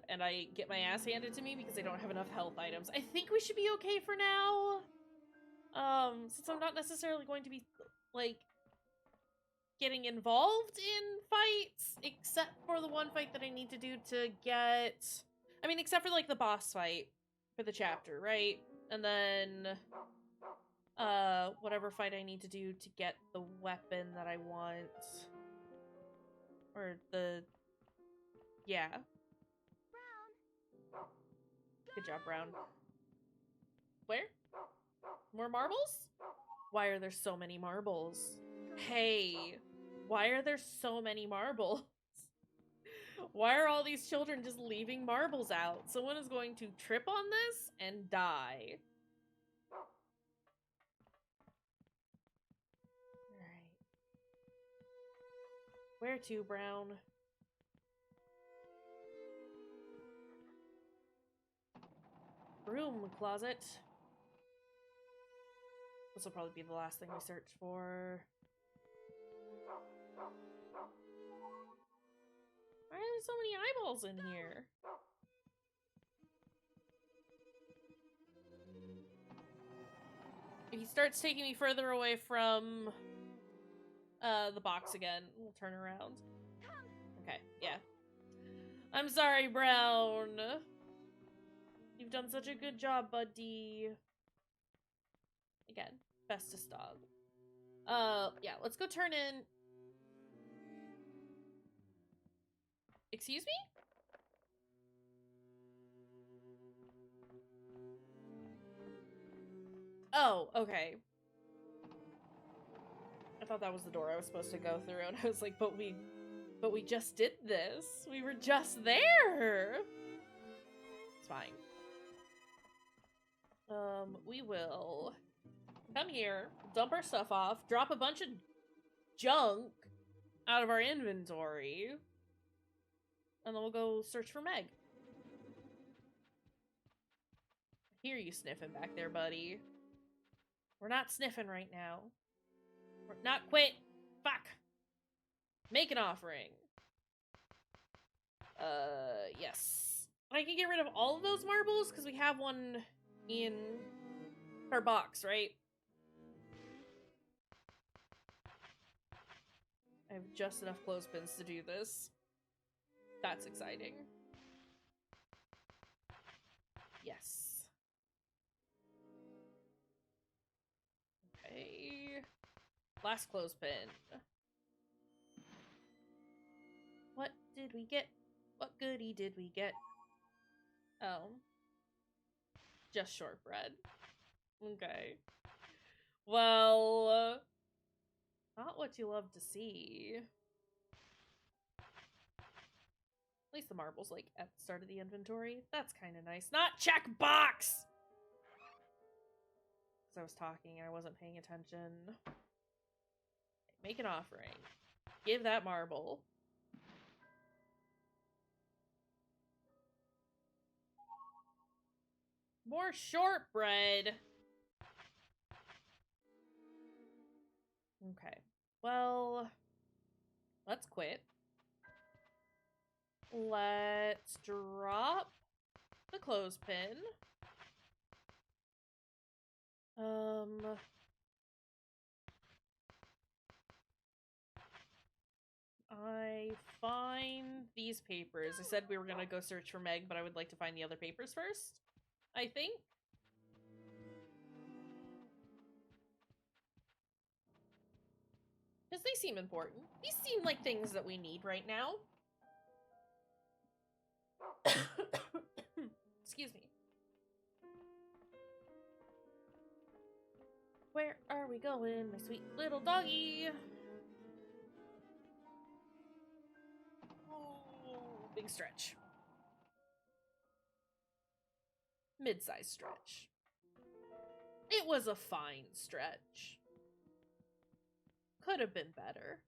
and I get my ass handed to me because I don't have enough health items. I think we should be okay for now. Since I'm not necessarily going to be, like, getting involved in fights, except for the one fight that I need to do to get... I mean, except for, like, the boss fight for the chapter, right? And then, whatever fight I need to do to get the weapon that I want. Or the... Yeah. Brown. Good job, Brown. Where? More marbles? Why are there so many marbles? Hey, why are there so many marbles? Why are all these children just leaving marbles out? Someone is going to trip on this and die. Alright. Where to, Brown? Broom closet. This will probably be the last thing we search for. Why are there so many eyeballs in here? He starts taking me further away from the box again. We'll turn around. Okay, yeah. I'm sorry, Brown. You've done such a good job, buddy. Again, bestest dog. Yeah, let's go turn in. Excuse me? Oh, okay. I thought that was the door I was supposed to go through, and I was like, but we just did this. We were just there. It's fine. We will come here, dump our stuff off, drop a bunch of junk out of our inventory, and then we'll go search for Meg. I hear you sniffing back there, buddy. We're not sniffing right now. We're not quit. Fuck. Make an offering. Yes. I can get rid of all of those marbles because we have one in our box, right? I have just enough clothespins to do this. That's exciting. Yes. Okay. Last clothespin. What did we get? What goodie did we get? Oh. Just shortbread. Okay. Well, not what you love to see. At least the marble's, like, at the start of the inventory. That's kind of nice. Not check box! Because I was talking and I wasn't paying attention. Make an offering. Give that marble. More shortbread. Okay. Well, let's quit. Let's drop the clothespin. I find these papers. I said we were gonna go search for Meg, but I would like to find the other papers first, I think. Because they seem important. These seem like things that we need right now. Excuse me. Where are we going, my sweet little doggy? Oh, big stretch. Mid-sized stretch. It was a fine stretch. Could have been better.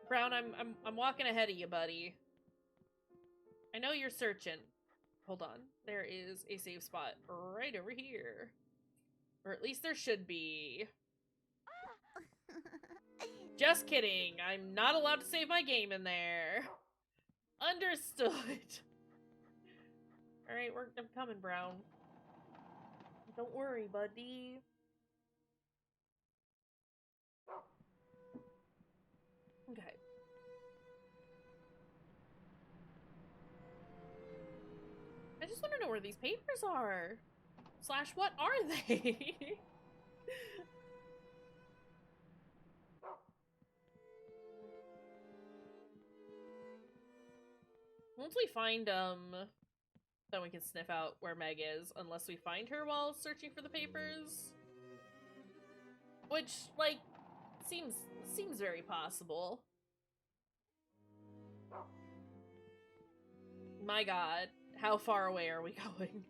Brown, I'm walking ahead of you, buddy. I know you're searching. Hold on. There is a safe spot right over here. Or at least there should be. Just kidding. I'm not allowed to save my game in there. Understood. Alright, I'm coming, Brown. Don't worry, buddy. Okay. I just want to know where these papers are. Slash, what are they? Once we find, then we can sniff out where Meg is, unless we find her while searching for the papers. Which, like, seems very possible. My god, how far away are we going?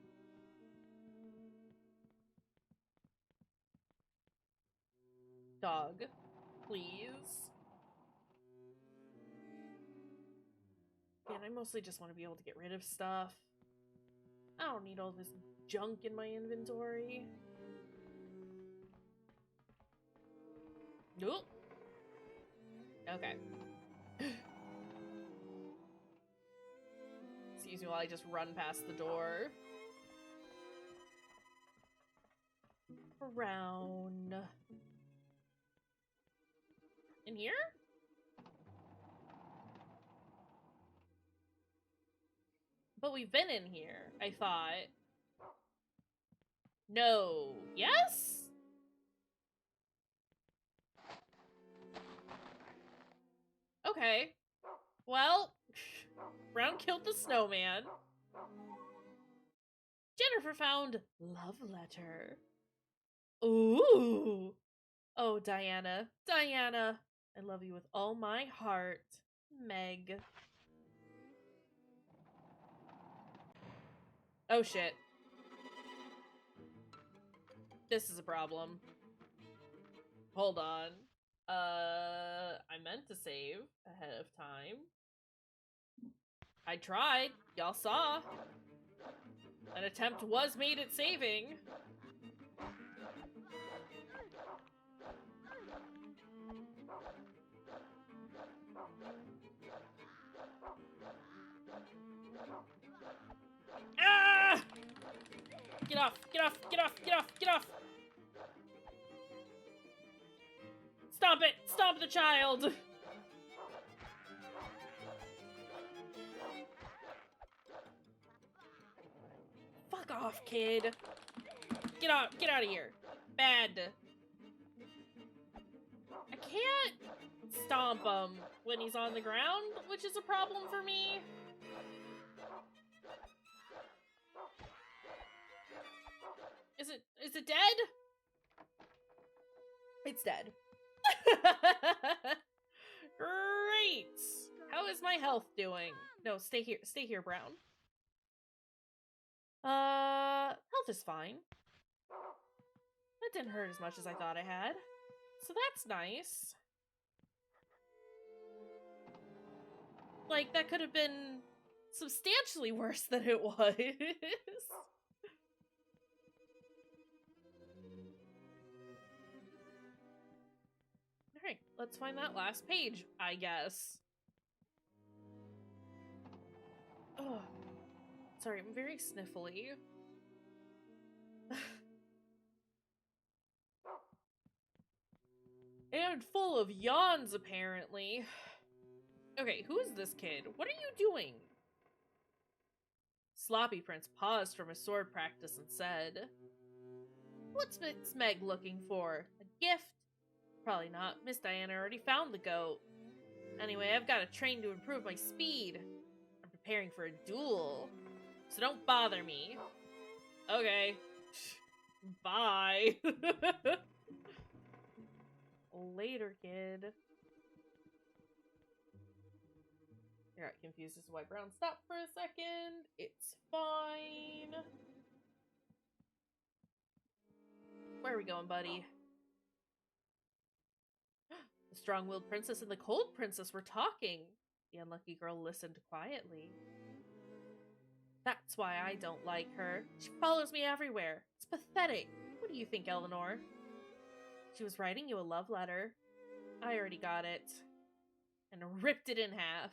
Dog, please. Man, I mostly just want to be able to get rid of stuff. I don't need all this junk in my inventory. Nope. Okay. Excuse me while I just run past the door. Around. In here? But we've been in here, I thought. No. Yes? Okay. Well, Brown killed the snowman. Jennifer found love letter. Ooh. Oh, Diana. Diana. I love you with all my heart. Meg. Oh, shit. This is a problem. Hold on. I meant to save ahead of time. I tried. Y'all saw. An attempt was made at saving. Ah! Get off, get off, get off, get off, get off! Stomp it! Stomp the child! Fuck off, kid! Get out of here! Bad! I can't stomp him when he's on the ground, which is a problem for me. Is it dead? It's dead. Great! How is my health doing? No, stay here, Brown. Health is fine. That didn't hurt as much as I thought I had. So that's nice. Like, that could have been substantially worse than it was. Alright, let's find that last page, I guess. Ugh. Sorry, I'm very sniffly. And full of yawns, apparently. Okay, who is this kid? What are you doing? Sloppy Prince paused from his sword practice and said, "What's Miss Meg looking for? A gift? Probably not. Miss Diana already found the goat. Anyway, I've got to train to improve my speed. I'm preparing for a duel. So don't bother me." Okay. Bye. Later, kid. I got confused as to why Brown stopped for a second. It's fine. Where are we going, buddy? The strong-willed princess and the cold princess were talking. The unlucky girl listened quietly. That's why I don't like her. She follows me everywhere. It's pathetic. What do you think, Eleanor? She was writing you a love letter. I already got it. And ripped it in half.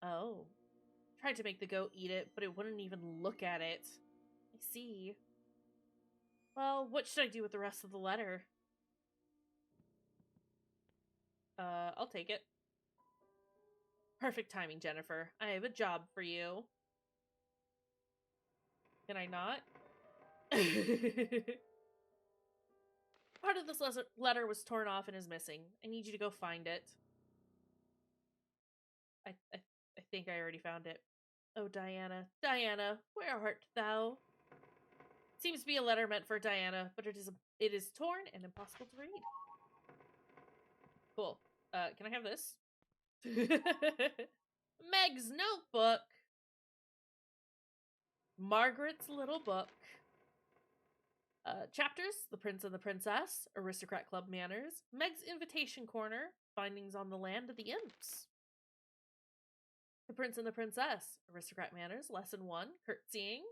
Oh. Tried to make the goat eat it, but it wouldn't even look at it. I see. Well, what should I do with the rest of the letter? I'll take it. Perfect timing, Jennifer. I have a job for you. Can I not? Part of this letter was torn off and is missing. I need you to go find it. I think I already found it. Oh, Diana. Diana, where art thou? Seems to be a letter meant for Diana, but it is torn and impossible to read. Cool. Can I have this? Meg's notebook. Margaret's little book. Chapters, The Prince and the Princess, Aristocrat Club Manners, Meg's Invitation Corner, Findings on the Land of the Imps. The Prince and the Princess, Aristocrat Manners, Lesson 1, Curtsying.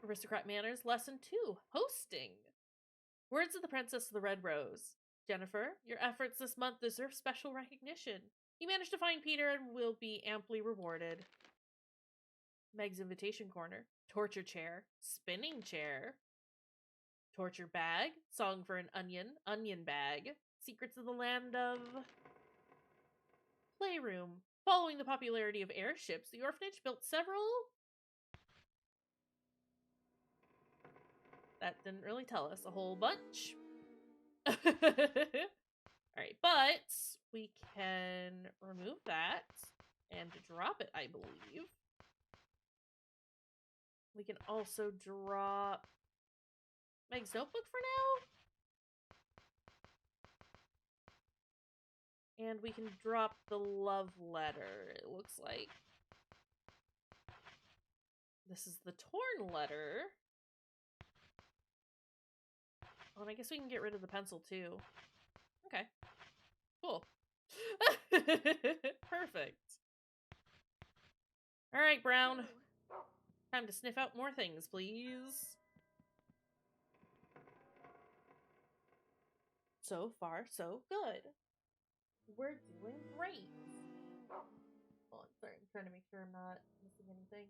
Aristocrat Manners, Lesson 2, Hosting. Words of the Princess of the Red Rose. Jennifer, your efforts this month deserve special recognition. You managed to find Peter and will be amply rewarded. Meg's Invitation Corner. Torture Chair. Spinning Chair. Torture Bag. Song for an Onion. Onion Bag. Secrets of the Land of... Playroom. Following the popularity of airships, the orphanage built several... That didn't really tell us a whole bunch. Alright, but we can remove that and drop it, I believe. We can also drop Meg's notebook for now. And we can drop the love letter, it looks like. This is the torn letter. Oh, and I guess we can get rid of the pencil too. Okay. Cool. Perfect. Alright, Brown. Time to sniff out more things, please. So far, so good. We're doing great. Hold on, sorry, I'm trying to make sure I'm not missing anything.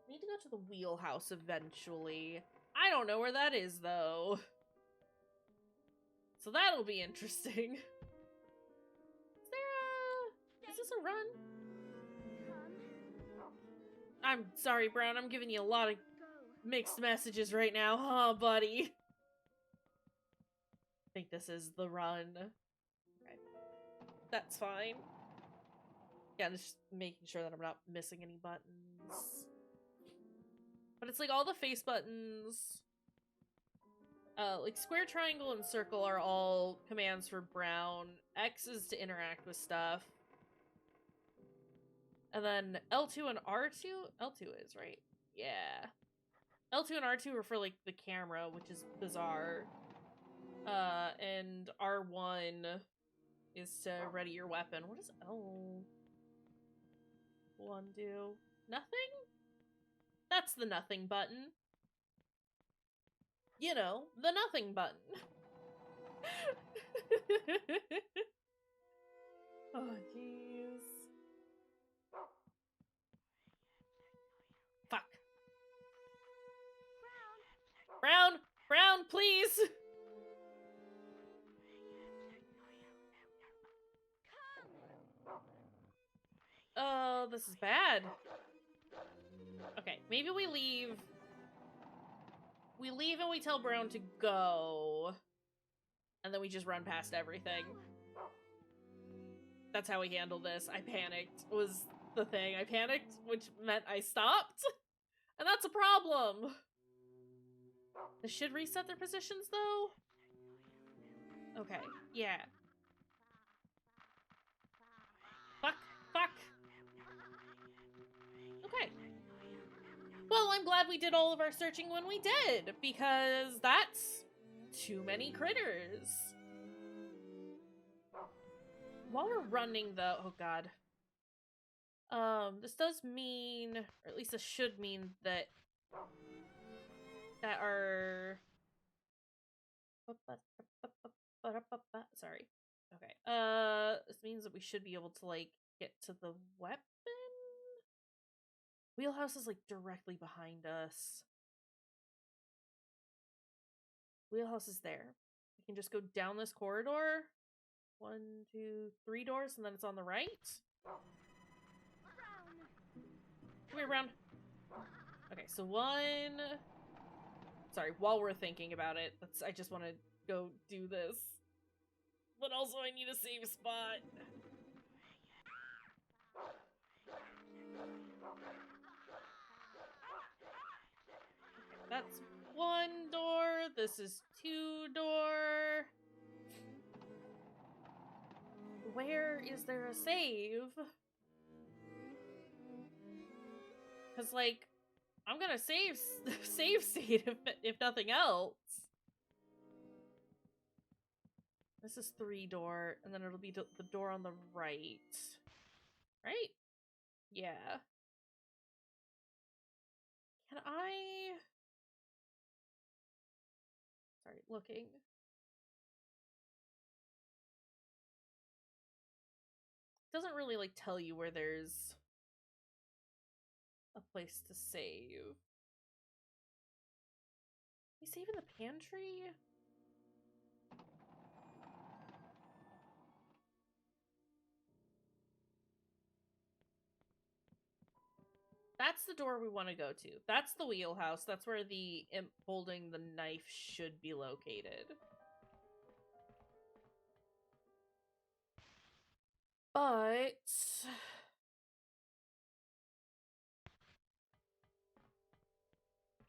I need to go to the wheelhouse eventually. I don't know where that is, though. So that'll be interesting. Is this a run? I'm sorry, Brown. I'm giving you a lot of mixed messages right now. Huh, buddy? I think this is the run. Okay. That's fine. Yeah, just making sure that I'm not missing any buttons. But it's like all the face buttons. Like square, triangle, and circle are all commands for Brown. X is to interact with stuff. And then L2 and R2? L2 is, right? Yeah. L2 and R2 are for, like, the camera, which is bizarre. And R1 is to ready your weapon. What does L1 do? Nothing? That's the nothing button. You know, the nothing button. Oh, jeez. Fuck. Brown! Brown, please! Oh, this is bad. Okay, maybe we leave. We leave and we tell Brown to go. And then we just run past everything. That's how we handle this. I panicked, was the thing. I panicked, which meant I stopped. And that's a problem. This should reset their positions, though. Okay, yeah. Fuck, fuck. Okay. Well, I'm glad we did all of our searching when we did, because that's too many critters. While we're running, though, oh god. This does mean, or at least this should mean that our... Sorry. Okay. This means that we should be able to, like, get to the weapon? Wheelhouse is, like, directly behind us. Wheelhouse is there. We can just go down this corridor. 1, 2, 3 doors, and then it's on the right. Come here, Brown. Okay, so 1... Sorry, while we're thinking about it, I just want to go do this. But also I need a save spot. That's 1 door. This is 2 door. Where is there a save? Because, like, I'm gonna save state if nothing else. This is 3 door, and then it'll be the door on the right. Right? Yeah. Can I... Sorry, looking. Doesn't really, like, tell you where there's a place to save. We save in the pantry? That's the door we want to go to. That's the wheelhouse. That's where the imp holding the knife should be located. But...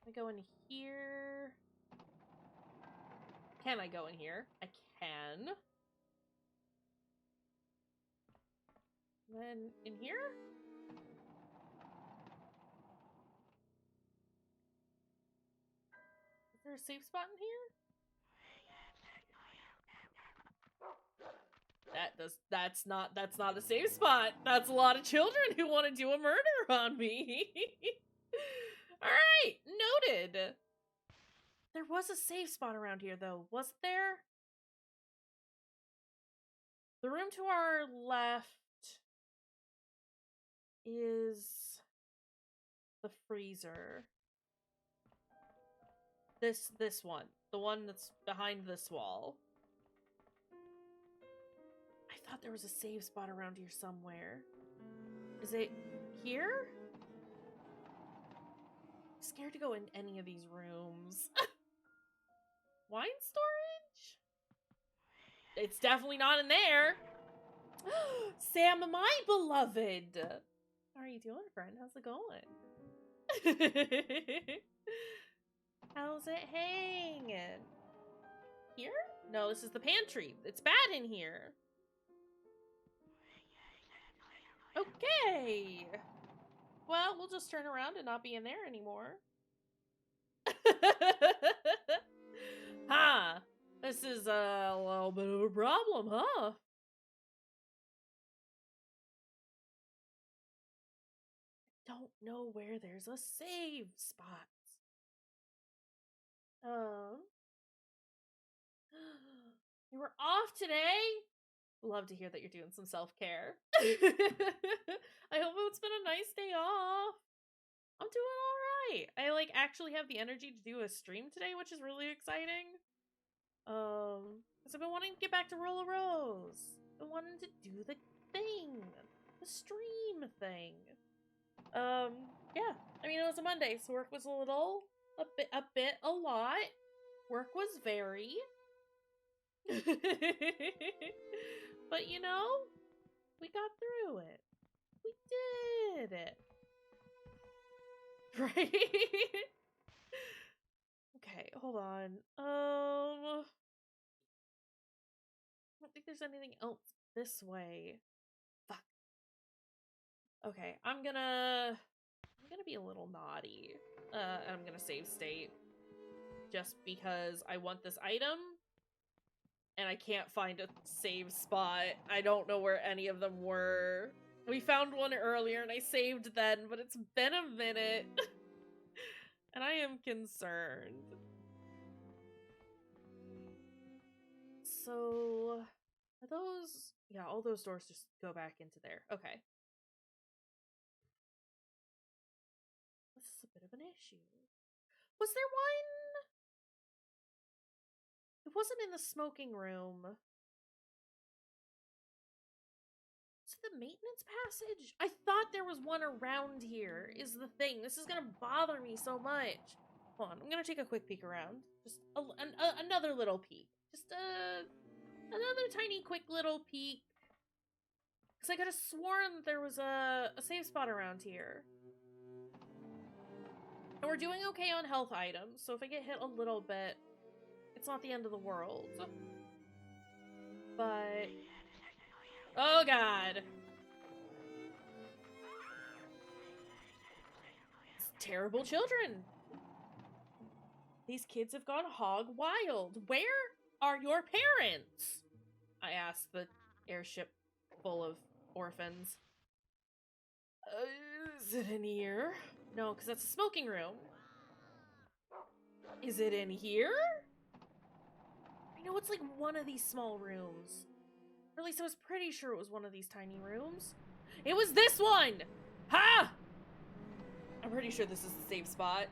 I go in here. Can I go in here? I can. Then in here? Is there a safe spot in here? That's not a safe spot. That's a lot of children who want to do a murder on me. Alright, noted. There was a safe spot around here, though, wasn't there? The room to our left is the freezer. This one. The one that's behind this wall. I thought there was a save spot around here somewhere. Is it here? I'm scared to go in any of these rooms. Wine storage? It's definitely not in there. Sam, my beloved. How are you doing, friend? How's it going? How's it hanging? Here? No, this is the pantry. It's bad in here. Okay. Well, we'll just turn around and not be in there anymore. Huh. This is a little bit of a problem, huh? Don't know where there's a save spot. You were off today? Love to hear that you're doing some self-care. I hope it's been a nice day off. I'm doing alright. I, like, actually have the energy to do a stream today, which is really exciting. Because I've been wanting to get back to Roll a Rose. I've been wanting to do the thing. The stream thing. Yeah. I mean, it was a Monday, so work was a lot. Work was very. But, you know, we got through it. We did it. Right? Okay, hold on. I don't think there's anything else this way. Fuck. Okay, I'm gonna be a little naughty. And I'm gonna save state. Just because I want this item. And I can't find a save spot. I don't know where any of them were. We found one earlier and I saved then, but it's been a minute. And I am concerned. So, are those... Yeah, all those doors just go back into there. Okay. This is a bit of an issue. Was there one? It wasn't in the smoking room. Was it the maintenance passage? I thought there was one around here, is the thing. This is gonna bother me so much. Hold on, I'm gonna take a quick peek around. Just another little peek. Just another tiny quick little peek. Because I could have sworn that there was a save spot around here. And we're doing okay on health items, so if I get hit a little bit, it's not the end of the world. But... Oh god! It's terrible children! These kids have gone hog wild. Where are your parents? I asked the airship full of orphans. Is it in here? No, because that's a smoking room. Is it in here? I know it's like one of these small rooms. Or at least I was pretty sure it was one of these tiny rooms. It was this one! Ha! I'm pretty sure this is the save spot.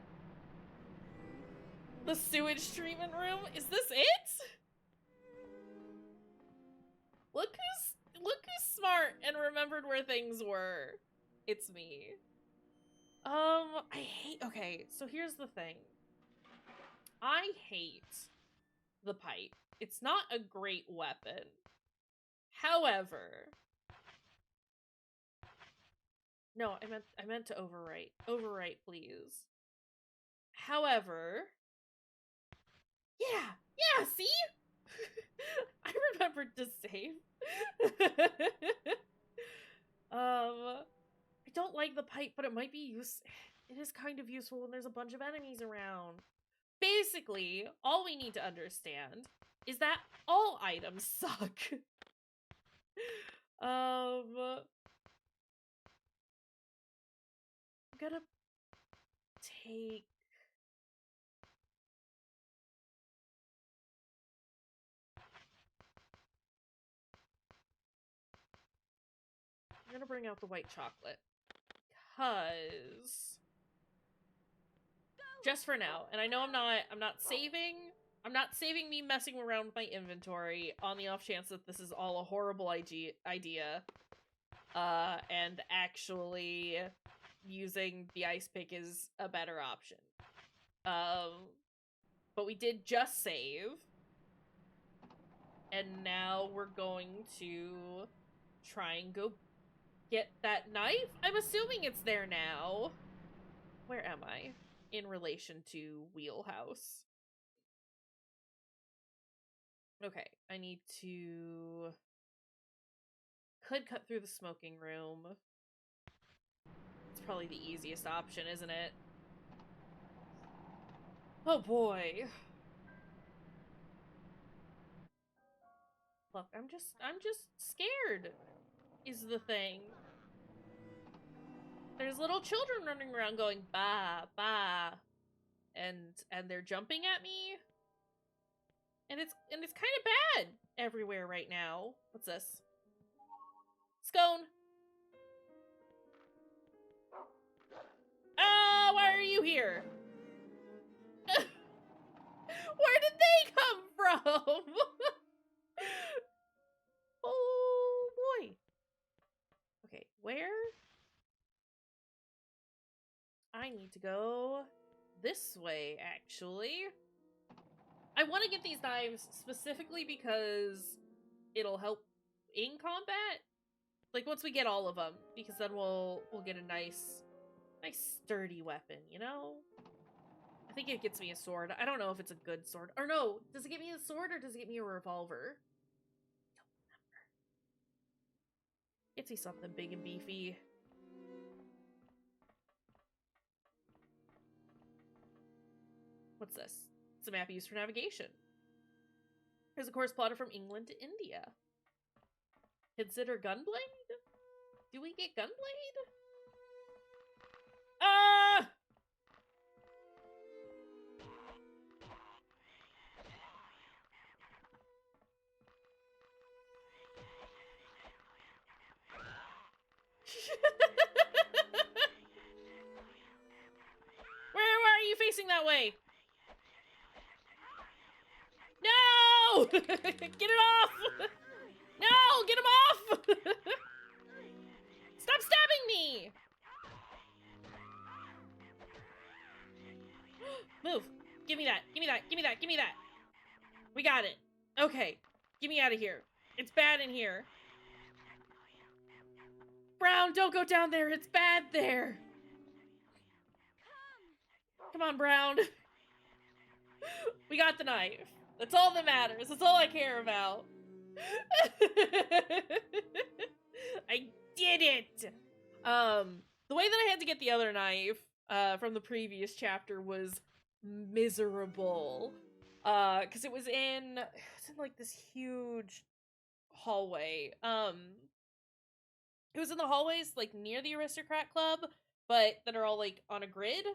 The sewage treatment room? Is this it? Look who's smart and remembered where things were. It's me. Okay, so here's the thing. I hate the pipe. It's not a great weapon. However... No, I meant to overwrite. Overwrite, please. However... Yeah, see? I remembered to save. I don't like the pipe, but it might be it is kind of useful when there's a bunch of enemies around. Basically, all we need to understand is that all items suck. I'm gonna take... I'm gonna bring out the white chocolate. Because... Just for now. And I know I'm not saving. I'm not saving me messing around with my inventory on the off chance that this is all a horrible idea. And actually using the ice pick is a better option. But we did just save. And now we're going to try and go get that knife? I'm assuming it's there now. Where am I in relation to Wheelhouse? Okay, I need to... Could cut through the smoking room. It's probably the easiest option, isn't it? Oh boy. Look, I'm just scared, is the thing. There's little children running around going, bah, bah. And they're jumping at me? And it's kind of bad everywhere right now. What's this? Scone. Why are you here? Where did they come from? Oh boy. Okay, where? I need to go this way, actually. I want to get these knives specifically because it'll help in combat. Like once we get all of them, because then we'll get a nice sturdy weapon, you know? I think it gets me a sword. I don't know if it's a good sword. Or no, does it get me a sword or does it get me a revolver? I don't remember. Gets me something big and beefy. What's this? It's a map used for navigation. There's a course plotted from England to India. Consider Gunblade? Do we get Gunblade? Ah! Where are you facing that way? No! Get it off! No! Get him off! Stop stabbing me! Move. Give me that. Give me that. Give me that. Give me that. We got it. Okay. Get me out of here. It's bad in here. Brown, don't go down there. It's bad there. Come on, Brown. We got the knife. That's all that matters. That's all I care about. I did it! The way that I had to get the other knife, from the previous chapter was miserable. Cause it was in like this huge hallway. It was in the hallways, like, near the Aristocrat Club, but that are all, like, on a grid.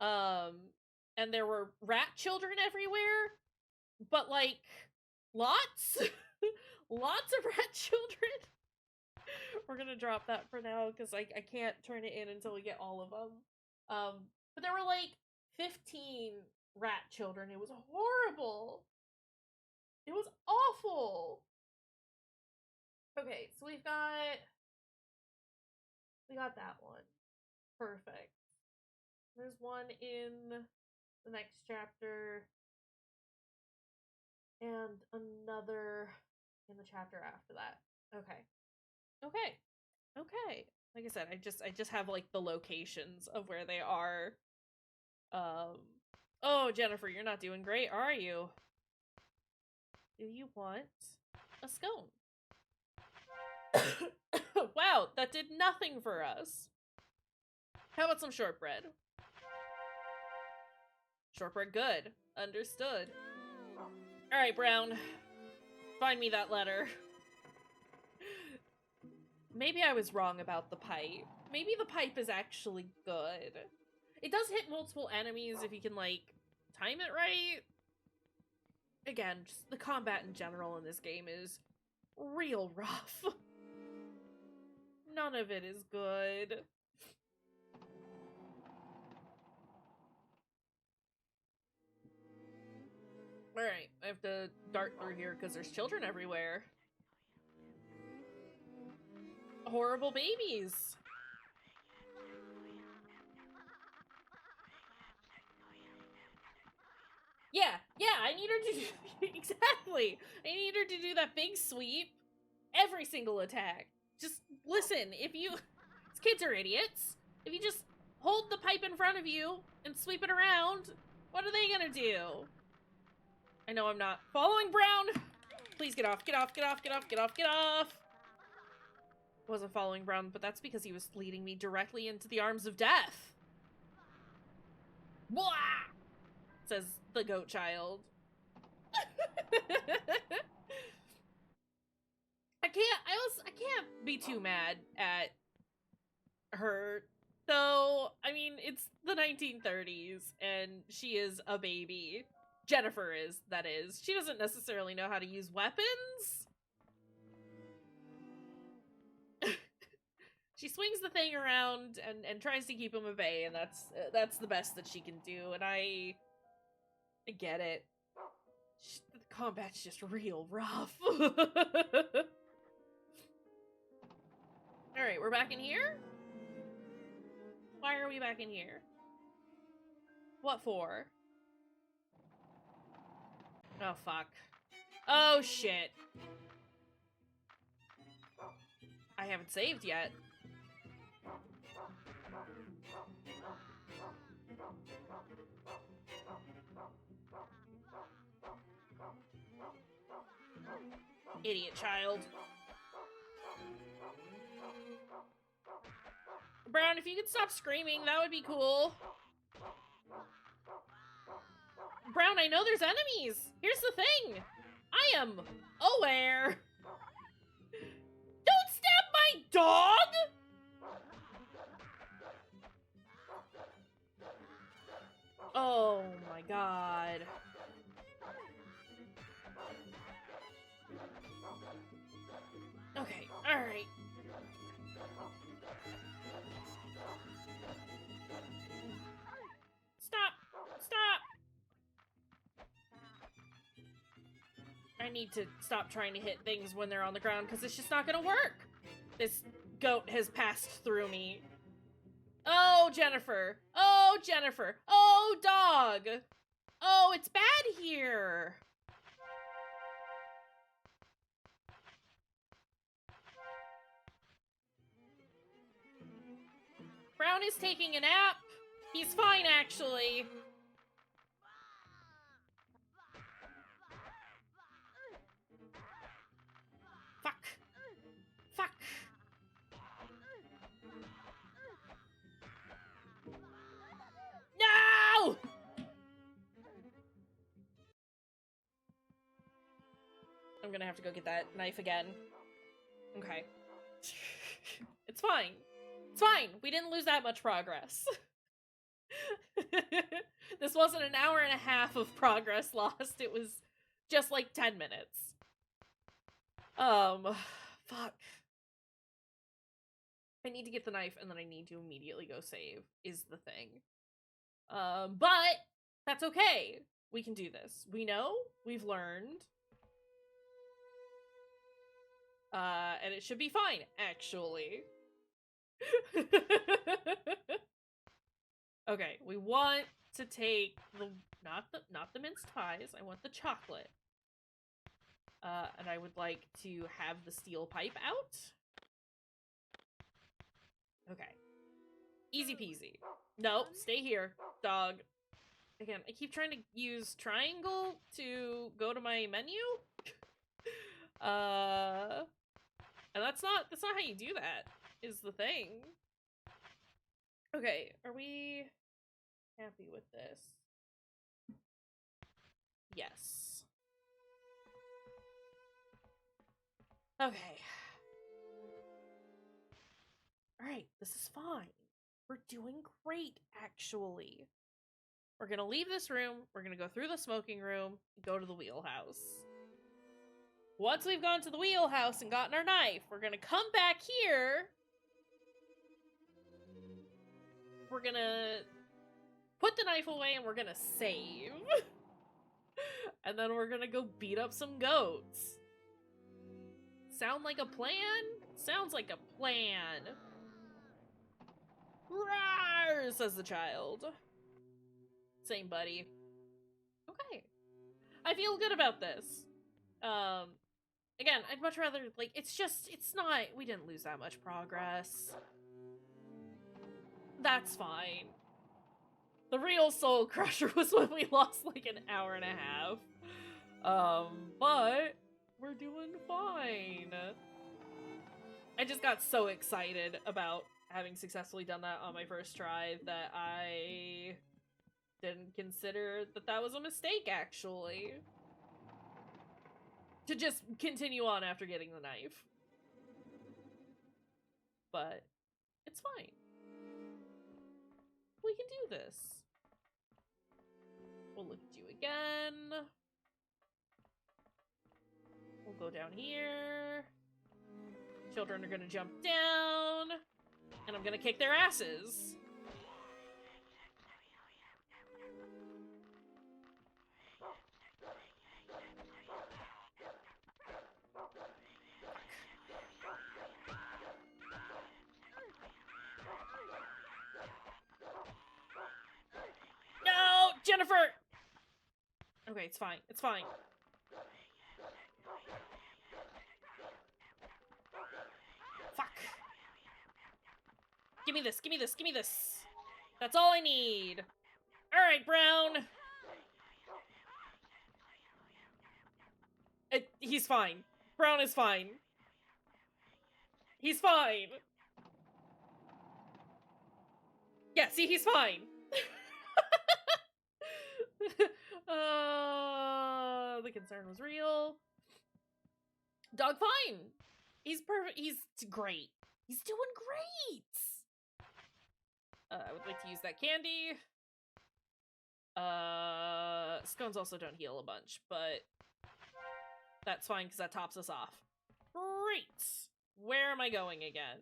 And there were rat children everywhere, but, like, lots? Lots of rat children? We're gonna drop that for now, because I can't turn it in until we get all of them. But there were, like, 15 rat children. It was horrible. It was awful. Okay, so we got that one. Perfect. There's one in the next chapter. And another in the chapter after that. Okay. Okay. Okay. Like I said, I just have like the locations of where they are. Oh, Jennifer, you're not doing great, are you? Do you want a scone? Wow, that did nothing for us. How about some shortbread? Shortbread good. Understood. Alright, Brown. Find me that letter. Maybe I was wrong about the pipe. Maybe the pipe is actually good. It does hit multiple enemies if you can, like, time it right. Again, just the combat in general in this game is real rough. None of it is good. Alright, I have to dart through here because there's children everywhere. Horrible babies. Yeah, I need her to do exactly. I need her to do that big sweep every single attack. Just listen, if you these kids are idiots. If you just hold the pipe in front of you and sweep it around, what are they gonna do? I know I'm not following Brown. Please get off, get off, get off, get off, get off, get off. Wasn't following Brown, but that's because he was leading me directly into the arms of death. Blah! Says the goat child. I can't be too mad at her. So, I mean, it's the 1930s, and she is a baby. Jennifer is, that is. She doesn't necessarily know how to use weapons. She swings the thing around and tries to keep him at bay, and that's the best that she can do, and I get it. The combat's just real rough. Alright, we're back in here? Why are we back in here? What for? Oh, fuck. Oh, shit. I haven't saved yet. Idiot child. Brown, if you could stop screaming, that would be cool. Brown, I know there's enemies. Here's the thing. I am aware. Don't stab my dog! Oh my god. Okay, alright. Stop! Stop! I need to stop trying to hit things when they're on the ground, because it's just not gonna work! This goat has passed through me. Oh, Jennifer! Oh, Jennifer! Oh, dog! Oh, it's bad here! Brown is taking a nap. He's fine, actually. Fuck. Fuck. No! I'm gonna have to go get that knife again. Okay. It's fine. It's fine. We didn't lose that much progress. This wasn't an hour and a half of progress lost. It was just like 10 minutes. Fuck. I need to get the knife and then I need to immediately go save, is the thing. But that's okay. We can do this. We know, we've learned. And it should be fine, actually. Okay, we want to take the not the minced pies. I want the chocolate. And I would like to have the steel pipe out. Okay. Easy peasy. No, stay here, dog. Again, I keep trying to use triangle to go to my menu. And that's not how you do that, is the thing. Okay, are we happy with this? Yes. Okay. Alright, this is fine. We're doing great, actually. We're gonna leave this room, we're gonna go through the smoking room, go to the wheelhouse. Once we've gone to the wheelhouse and gotten our knife, we're gonna come back here. We're gonna put the knife away and we're gonna save. And then we're gonna go beat up some goats. Sound like a plan? Sounds like a plan. Rawr, says the child. Same, buddy. Okay. I feel good about this. Again, I'd much rather, like, it's not, we didn't lose that much progress. That's fine. The real soul crusher was when we lost, like, an hour and a half. But we're doing fine. I just got so excited about having successfully done that on my first try that I didn't consider that was a mistake, actually. To just continue on after getting the knife. But it's fine. We can do this. We'll look at you again. We'll go down here. Children are gonna jump down. And I'm gonna kick their asses. No, Jennifer! Okay, it's fine. It's fine. Fuck. Give me this, give me this, give me this. That's all I need. Alright, Brown. He's fine. Brown is fine. He's fine. Yeah, see, he's fine. The concern was real. Dog fine. He's perfect. He's great. He's doing great. I would like to use that candy. Scones also don't heal a bunch, but that's fine because that tops us off. Great. Where am I going again?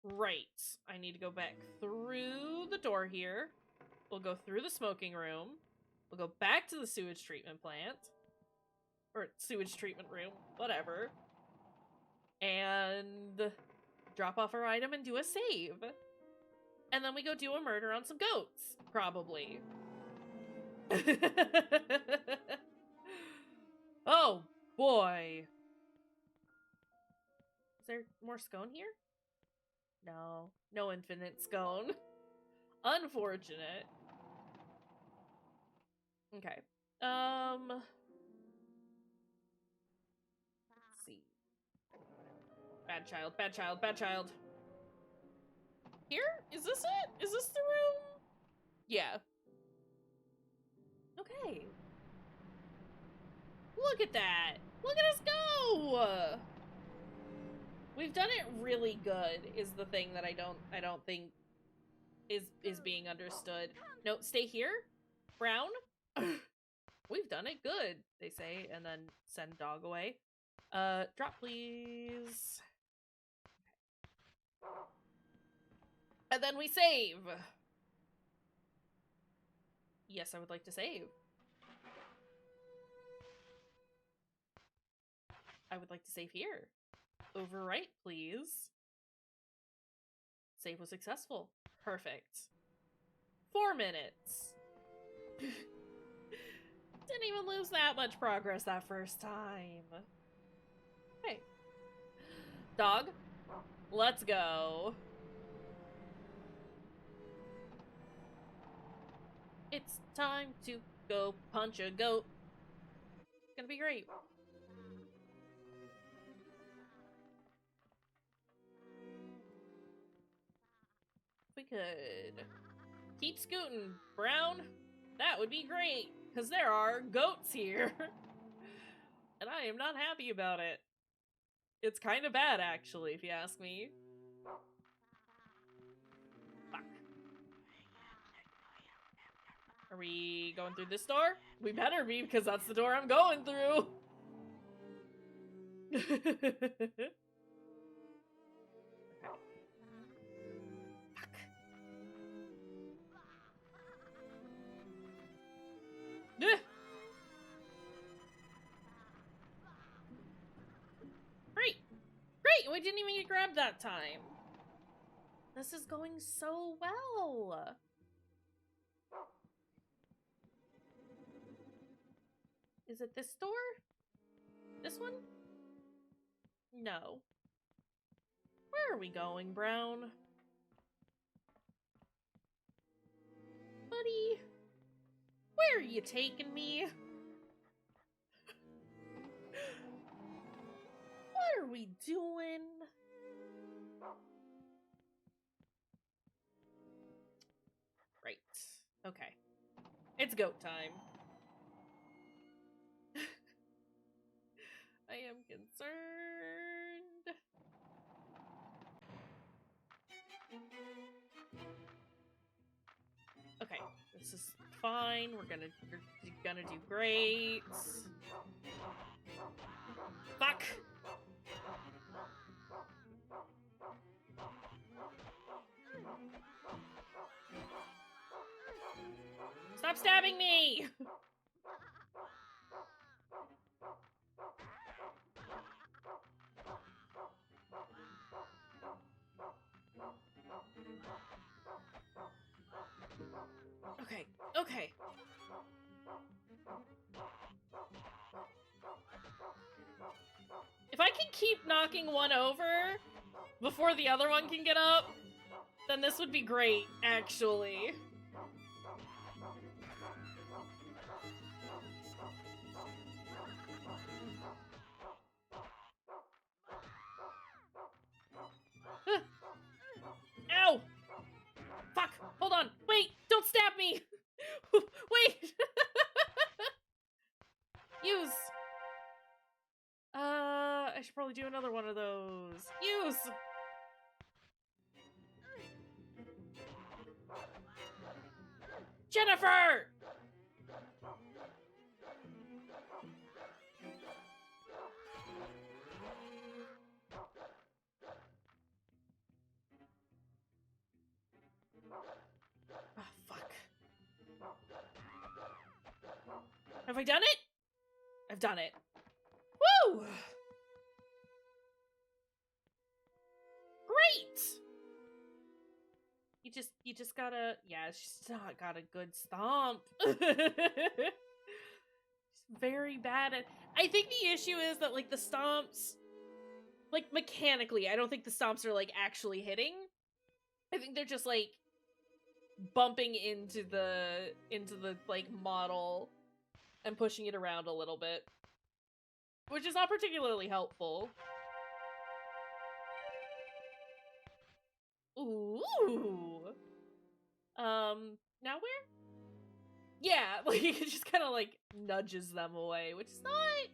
Right. I need to go back through the door here. We'll go through the smoking room. We'll go back to the sewage treatment plant. Or sewage treatment room. Whatever. And drop off our item and do a save. And then we go do a murder on some goats. Probably. Oh, boy. Is there more scone here? No. No infinite scone. Unfortunate. Okay. Let's see. Bad child, bad child, bad child. Here? Is this it? Is this the room? Yeah. Okay. Look at that. Look at us go. We've done it really good is the thing that I don't think is being understood. No, stay here. Brown. We've done it good, they say, and then send dog away. Drop please. And then we save. Yes, I would like to save. I would like to save here. Overwrite, please. Save was successful. Perfect. 4 minutes. Didn't even lose that much progress that first time. Hey. Dog, let's go. It's time to go punch a goat. It's gonna be great. We could keep scooting, Brown. That would be great, because there are goats here. And I am not happy about it. It's kind of bad, actually, if you ask me. Fuck. Are we going through this door? We better be, because that's the door I'm going through. Great! Great! We didn't even get grabbed that time. This is going so well. Is it this door? This one? No. Where are we going, Brown? Buddy? Where are you taking me? What are we doing? Right. Okay. It's goat time. I am concerned. Okay. This This is fine. You're gonna do great. Fuck! Stop stabbing me! Okay, okay. If I can keep knocking one over before the other one can get up, then this would be great, actually. Ow! Fuck! Hold on! Wait! Don't stab me! Wait! Use! I should probably do another one of those. Use! Jennifer! Oh, fuck. Have I done it? I've done it. Woo! Great! You just gotta, yeah, she's not got a good stomp. She's very bad at, I think the issue is that, like, the stomps, like, mechanically, I don't think the stomps are, like, actually hitting. I think they're just, like, bumping into the, like, model and pushing it around a little bit. Which is not particularly helpful. Ooh. Now where? Yeah, like, it just kind of, like, nudges them away, which is not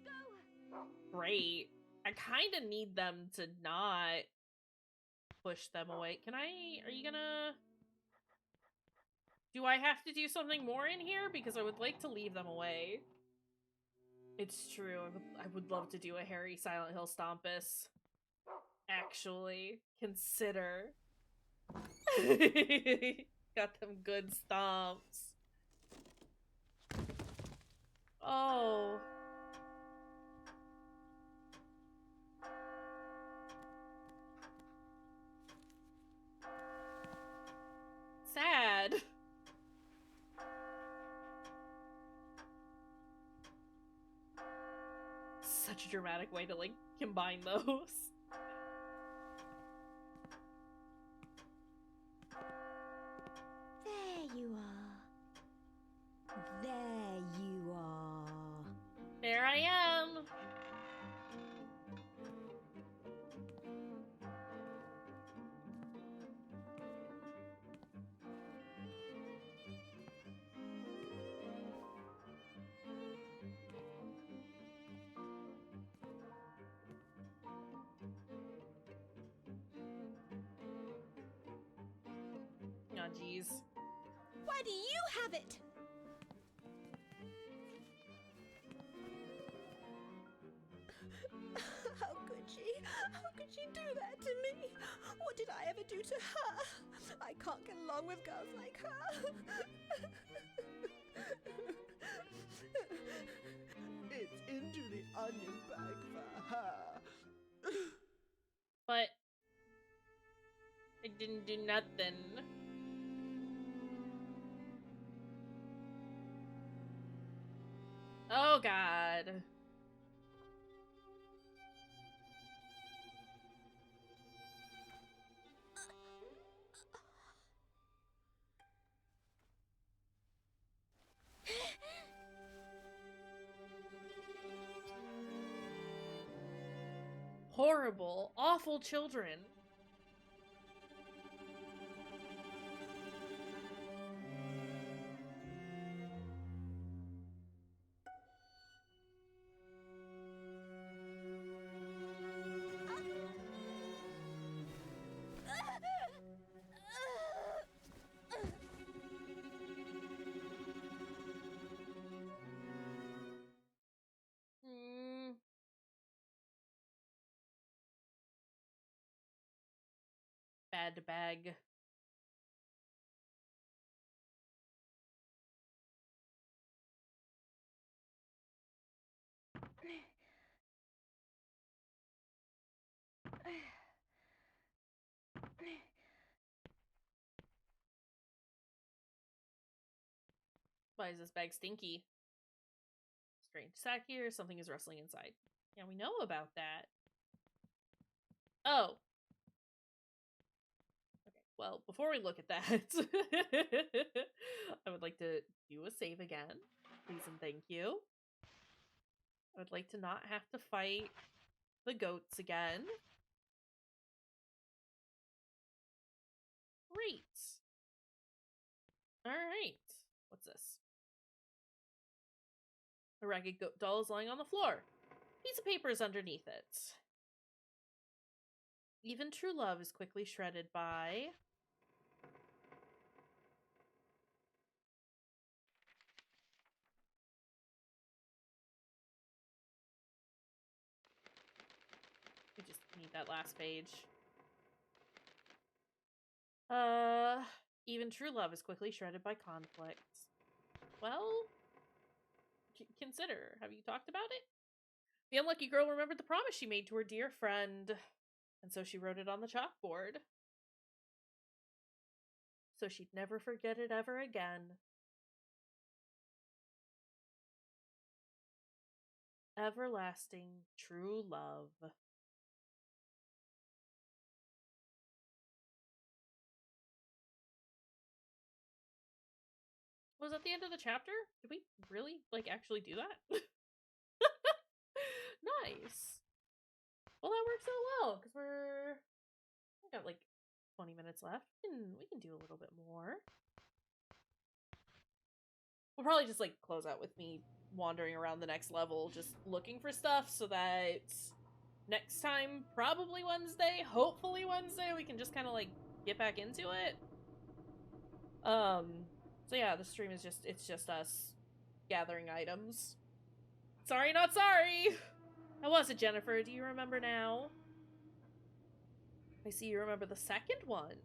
great. I kind of need them to not push them away. Are you gonna... Do I have to do something more in here? Because I would like to leave them away. It's true, I would love to do a Harry Silent Hill Stompus. Actually, consider. Got them good stomps. Oh. Sad. Such a dramatic way to, like, combine those. There you are. There you are. There I am. Oh, jeez. Why do you have it? How could she? How could she do that to me? What did I ever do to her? I can't get along with girls like her. It's into the onion bag for her. But I didn't do nothing. Oh, God. Horrible, awful children. bad bag. Why is this bag stinky? Strange sack here. Something is rustling inside. Yeah, we know about that. Oh. Okay, well, before we look at that, I would like to do a save again. Please and thank you. I would like to not have to fight the goats again. Great. Alright. What's this? A ragged goat doll is lying on the floor. A piece of paper is underneath it. Even true love is quickly shredded by... We just need that last page. Even true love is quickly shredded by conflict. Well, consider. Have you talked about it? The unlucky girl remembered the promise she made to her dear friend, and so she wrote it on the chalkboard. So she'd never forget it ever again. Everlasting true love. Was that the end of the chapter? Did we really, actually do that? Nice. Well, that works out well, because we got, 20 minutes left. We can do a little bit more. We'll probably just, close out with me wandering around the next level, just looking for stuff, so that next time, probably Wednesday, hopefully Wednesday, we can just kind of, get back into it. So yeah, the stream is it's just us gathering items. Sorry, not sorry! How was it, Jennifer? Do you remember now? I see you remember the second one.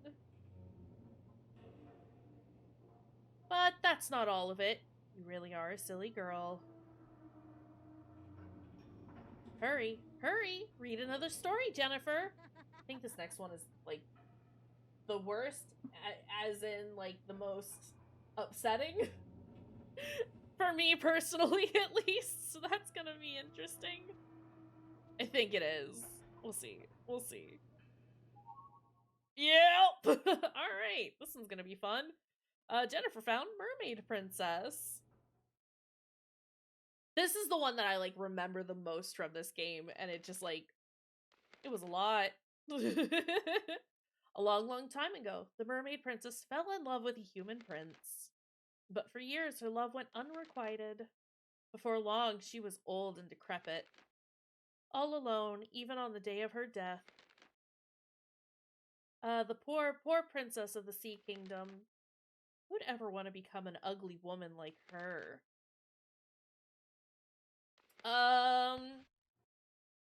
But that's not all of it. You really are a silly girl. Hurry, hurry! Read another story, Jennifer! I think this next one is, the worst, as in, the most upsetting. For me, personally, at least. So that's gonna be interesting. I think it is. We'll see. We'll see. Yep! Alright, this one's gonna be fun. Jennifer found Mermaid Princess. This is the one that I, remember the most from this game, and it just, it was a lot. A long, long time ago, the Mermaid Princess fell in love with a human prince. But for years, her love went unrequited. Before long, she was old and decrepit. All alone, even on the day of her death. The poor, poor princess of the Sea Kingdom. Who'd ever want to become an ugly woman like her?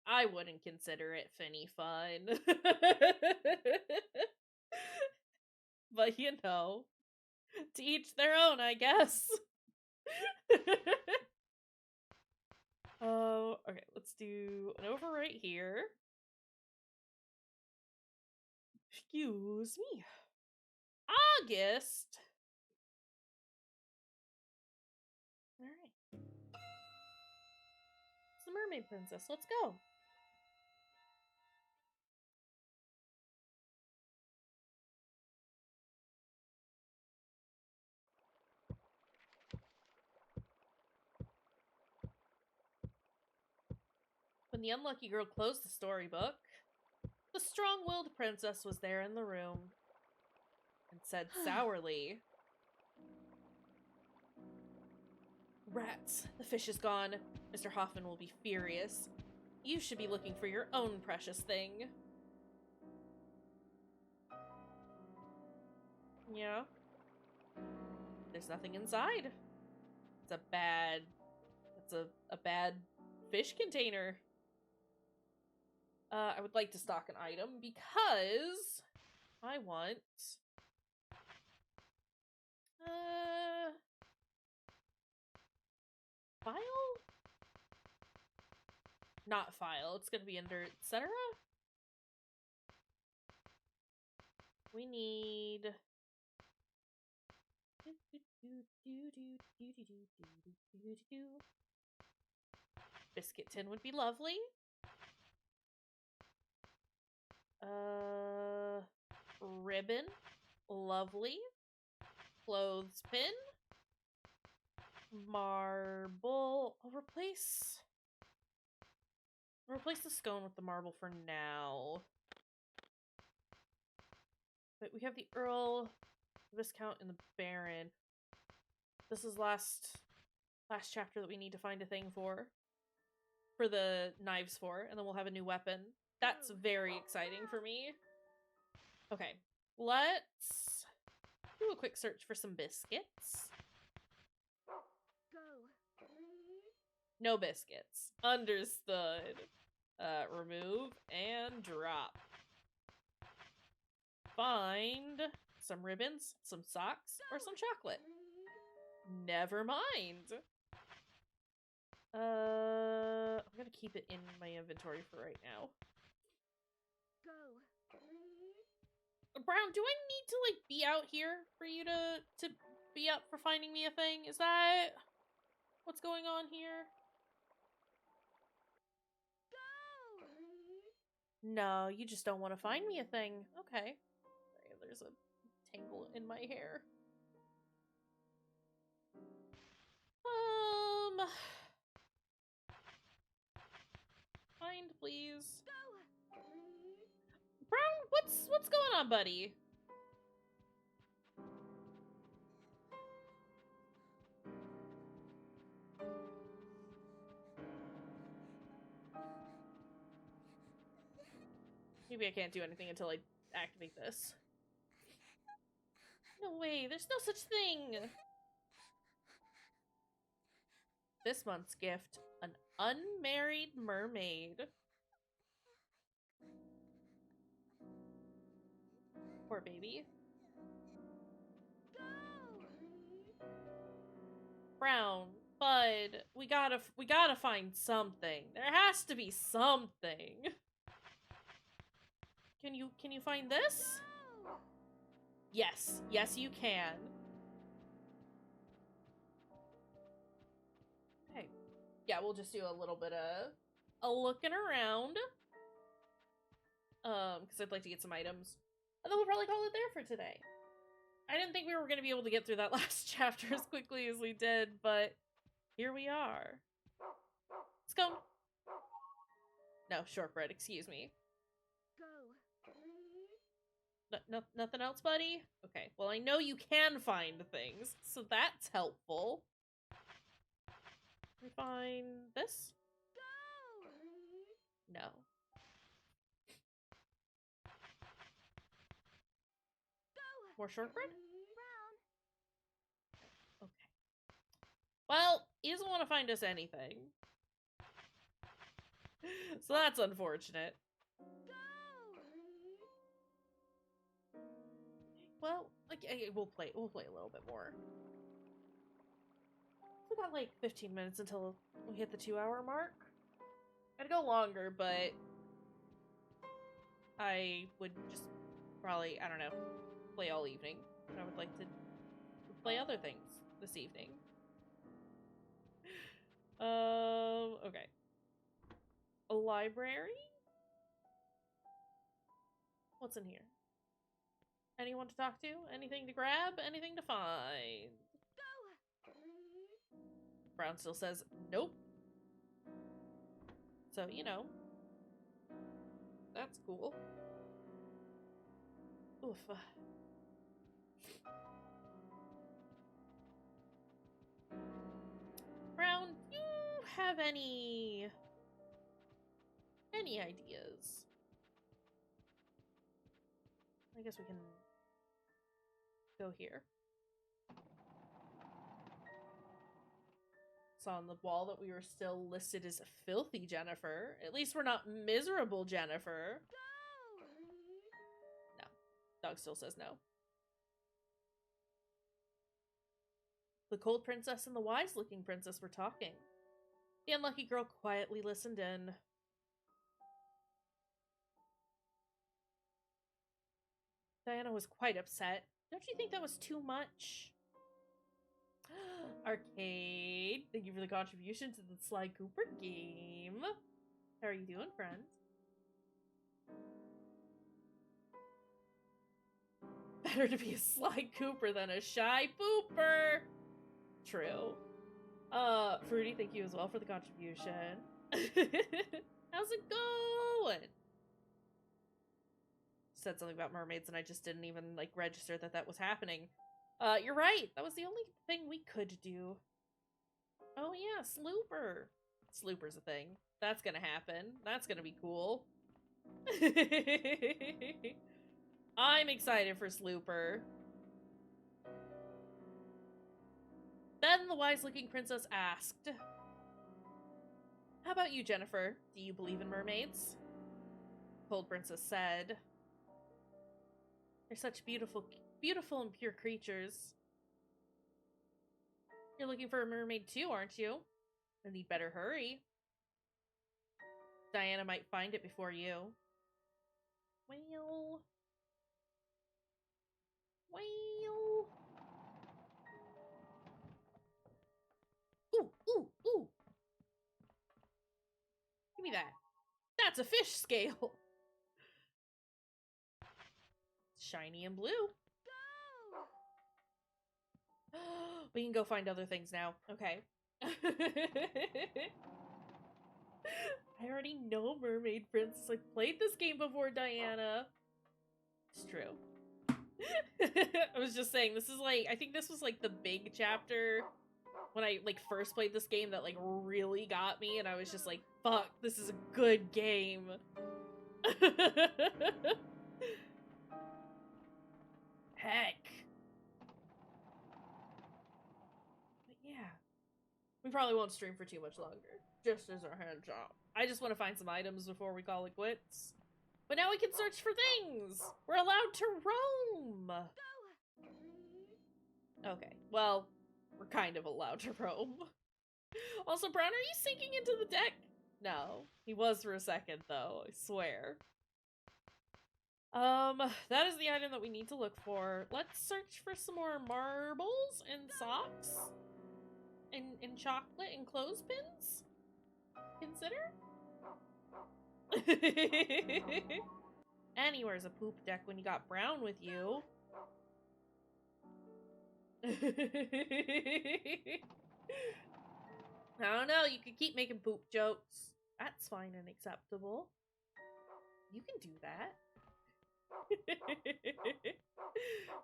I wouldn't consider it finny fun. But, to each their own, I guess. Okay, let's do an overwrite here. Excuse me. August. Alright. It's the Mermaid Princess. Let's go. When the unlucky girl closed the storybook, the strong-willed princess was there in the room and said sourly, "Rats, the fish is gone. Mr. Hoffman will be furious. You should be looking for your own precious thing." Yeah. There's nothing inside. It's a bad fish container. I would like to stock an item because I want... File? Not file. It's gonna be under etc. We need... Biscuit tin would be lovely. Ribbon. Lovely. Clothespin. Marble. I'll replace the scone with the marble for now. But we have the Earl, the Viscount, and the Baron. This is last chapter that we need to find a thing for the knives for, and then we'll have a new weapon. That's very exciting for me. Okay, let's do a quick search for some biscuits. No biscuits. Understood. Remove and drop. Find some ribbons, some socks, or some chocolate. Never mind. I'm gonna keep it in my inventory for right now. Brown, do I need to, like, be out here for you to be up for finding me a thing? Is that what's going on here? No, you just don't want to find me a thing. Okay. Sorry, there's a tangle in my hair. Find, please. Brown, what's going on, buddy? Maybe I can't do anything until I activate this. No way, there's no such thing! This month's gift, an unmarried mermaid. Poor baby. Brown, Bud, we gotta find something. There has to be something. Can you find this? Yes, yes you can. Okay. Yeah, we'll just do a little bit of a looking around. Because I'd like to get some items. And then we'll probably call it there for today. I didn't think we were going to be able to get through that last chapter as quickly as we did, but here we are. Let's go. No, shortbread, excuse me. Nothing else, buddy? Okay, well, I know you can find things, so that's helpful. Can we find this? No. More shortbread? Okay. Well, he doesn't want to find us anything. So that's unfortunate. Well, like, we'll play a little bit more. We got like 15 minutes until we hit the 2-hour mark. I'd go longer, but I would just probably, I don't know, play all evening. I would like to play other things this evening. Okay. A library? What's in here? Anyone to talk to? Anything to grab? Anything to find? Brown still says, nope. So, you know. That's cool. Oof. Brown, do you have any ideas? I guess we can go here. Saw on the wall that we were still listed as filthy Jennifer. At least we're not miserable Jennifer. No. Dog still says no. The cold princess and the wise-looking princess were talking. The unlucky girl quietly listened in. Diana was quite upset. Don't you think that was too much? Arcade, thank you for the contribution to the Sly Cooper game. How are you doing, friend? Better to be a Sly Cooper than a shy pooper. True. Fruity, thank you as well for the contribution. How's it going? Said something about mermaids and I just didn't even, like, register that that was happening. You're right. That was the only thing we could do. Oh yeah, Slooper. Slooper's a thing. That's gonna happen. That's gonna be cool. I'm excited for Slooper. Then the wise-looking princess asked, how about you, Jennifer? Do you believe in mermaids? Cold princess said, they're such beautiful and pure creatures. You're looking for a mermaid too, aren't you? Then you'd better hurry. Diana might find it before you. Well... Ooh! Give me that. That's a fish scale! Shiny and blue. Go! We can go find other things now. Okay. I already know Mermaid Princess. I played this game before, Diana. It's true. I was just saying, this is like, I think this was like the big chapter when I like first played this game that like really got me, and I was just like, fuck, this is a good game. Heck. But yeah. We probably won't stream for too much longer. Just as our heads up. I just want to find some items before we call it quits. But now we can search for things! We're allowed to roam! Okay, well, we're kind of allowed to roam. Also, Brown, are you sinking into the deck? No. He was for a second, though, I swear. That is the item that we need to look for. Let's search for some more marbles and socks. And chocolate and clothespins? Consider? Anywhere's a poop deck when you got Brown with you. I don't know, you could keep making poop jokes. That's fine and acceptable. You can do that.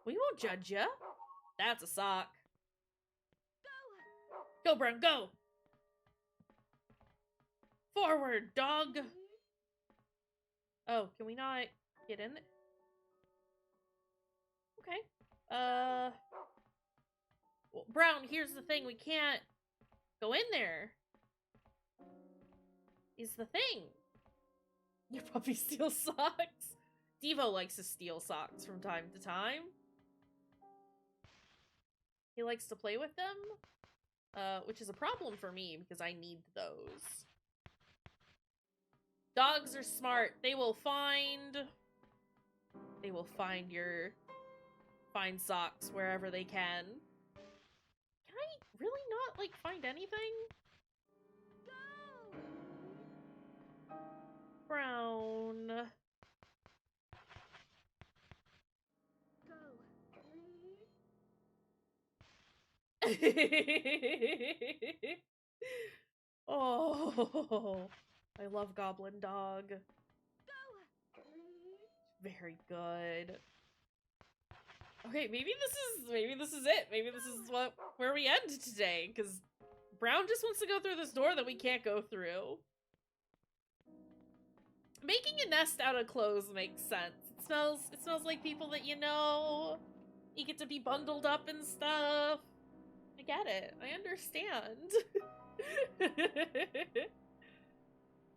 We won't judge ya. That's a sock. Go, Brown, go! Forward, dog! Oh, can we not get in there? Okay. Well, Brown, here's the thing. We can't go in there. Is the thing. Your puppy steals socks. Devo likes to steal socks from time to time. He likes to play with them. Which is a problem for me because I need those. Dogs are smart. They will find find socks wherever they can. Can I really not, like, find anything? Brown. Oh, I love Goblin Dog. Very good. Okay, maybe this is it. Maybe this is where we end today, because Brown just wants to go through this door that we can't go through. Making a nest out of clothes makes sense. It smells like people that you know. You get to be bundled up and stuff. I get it. I understand.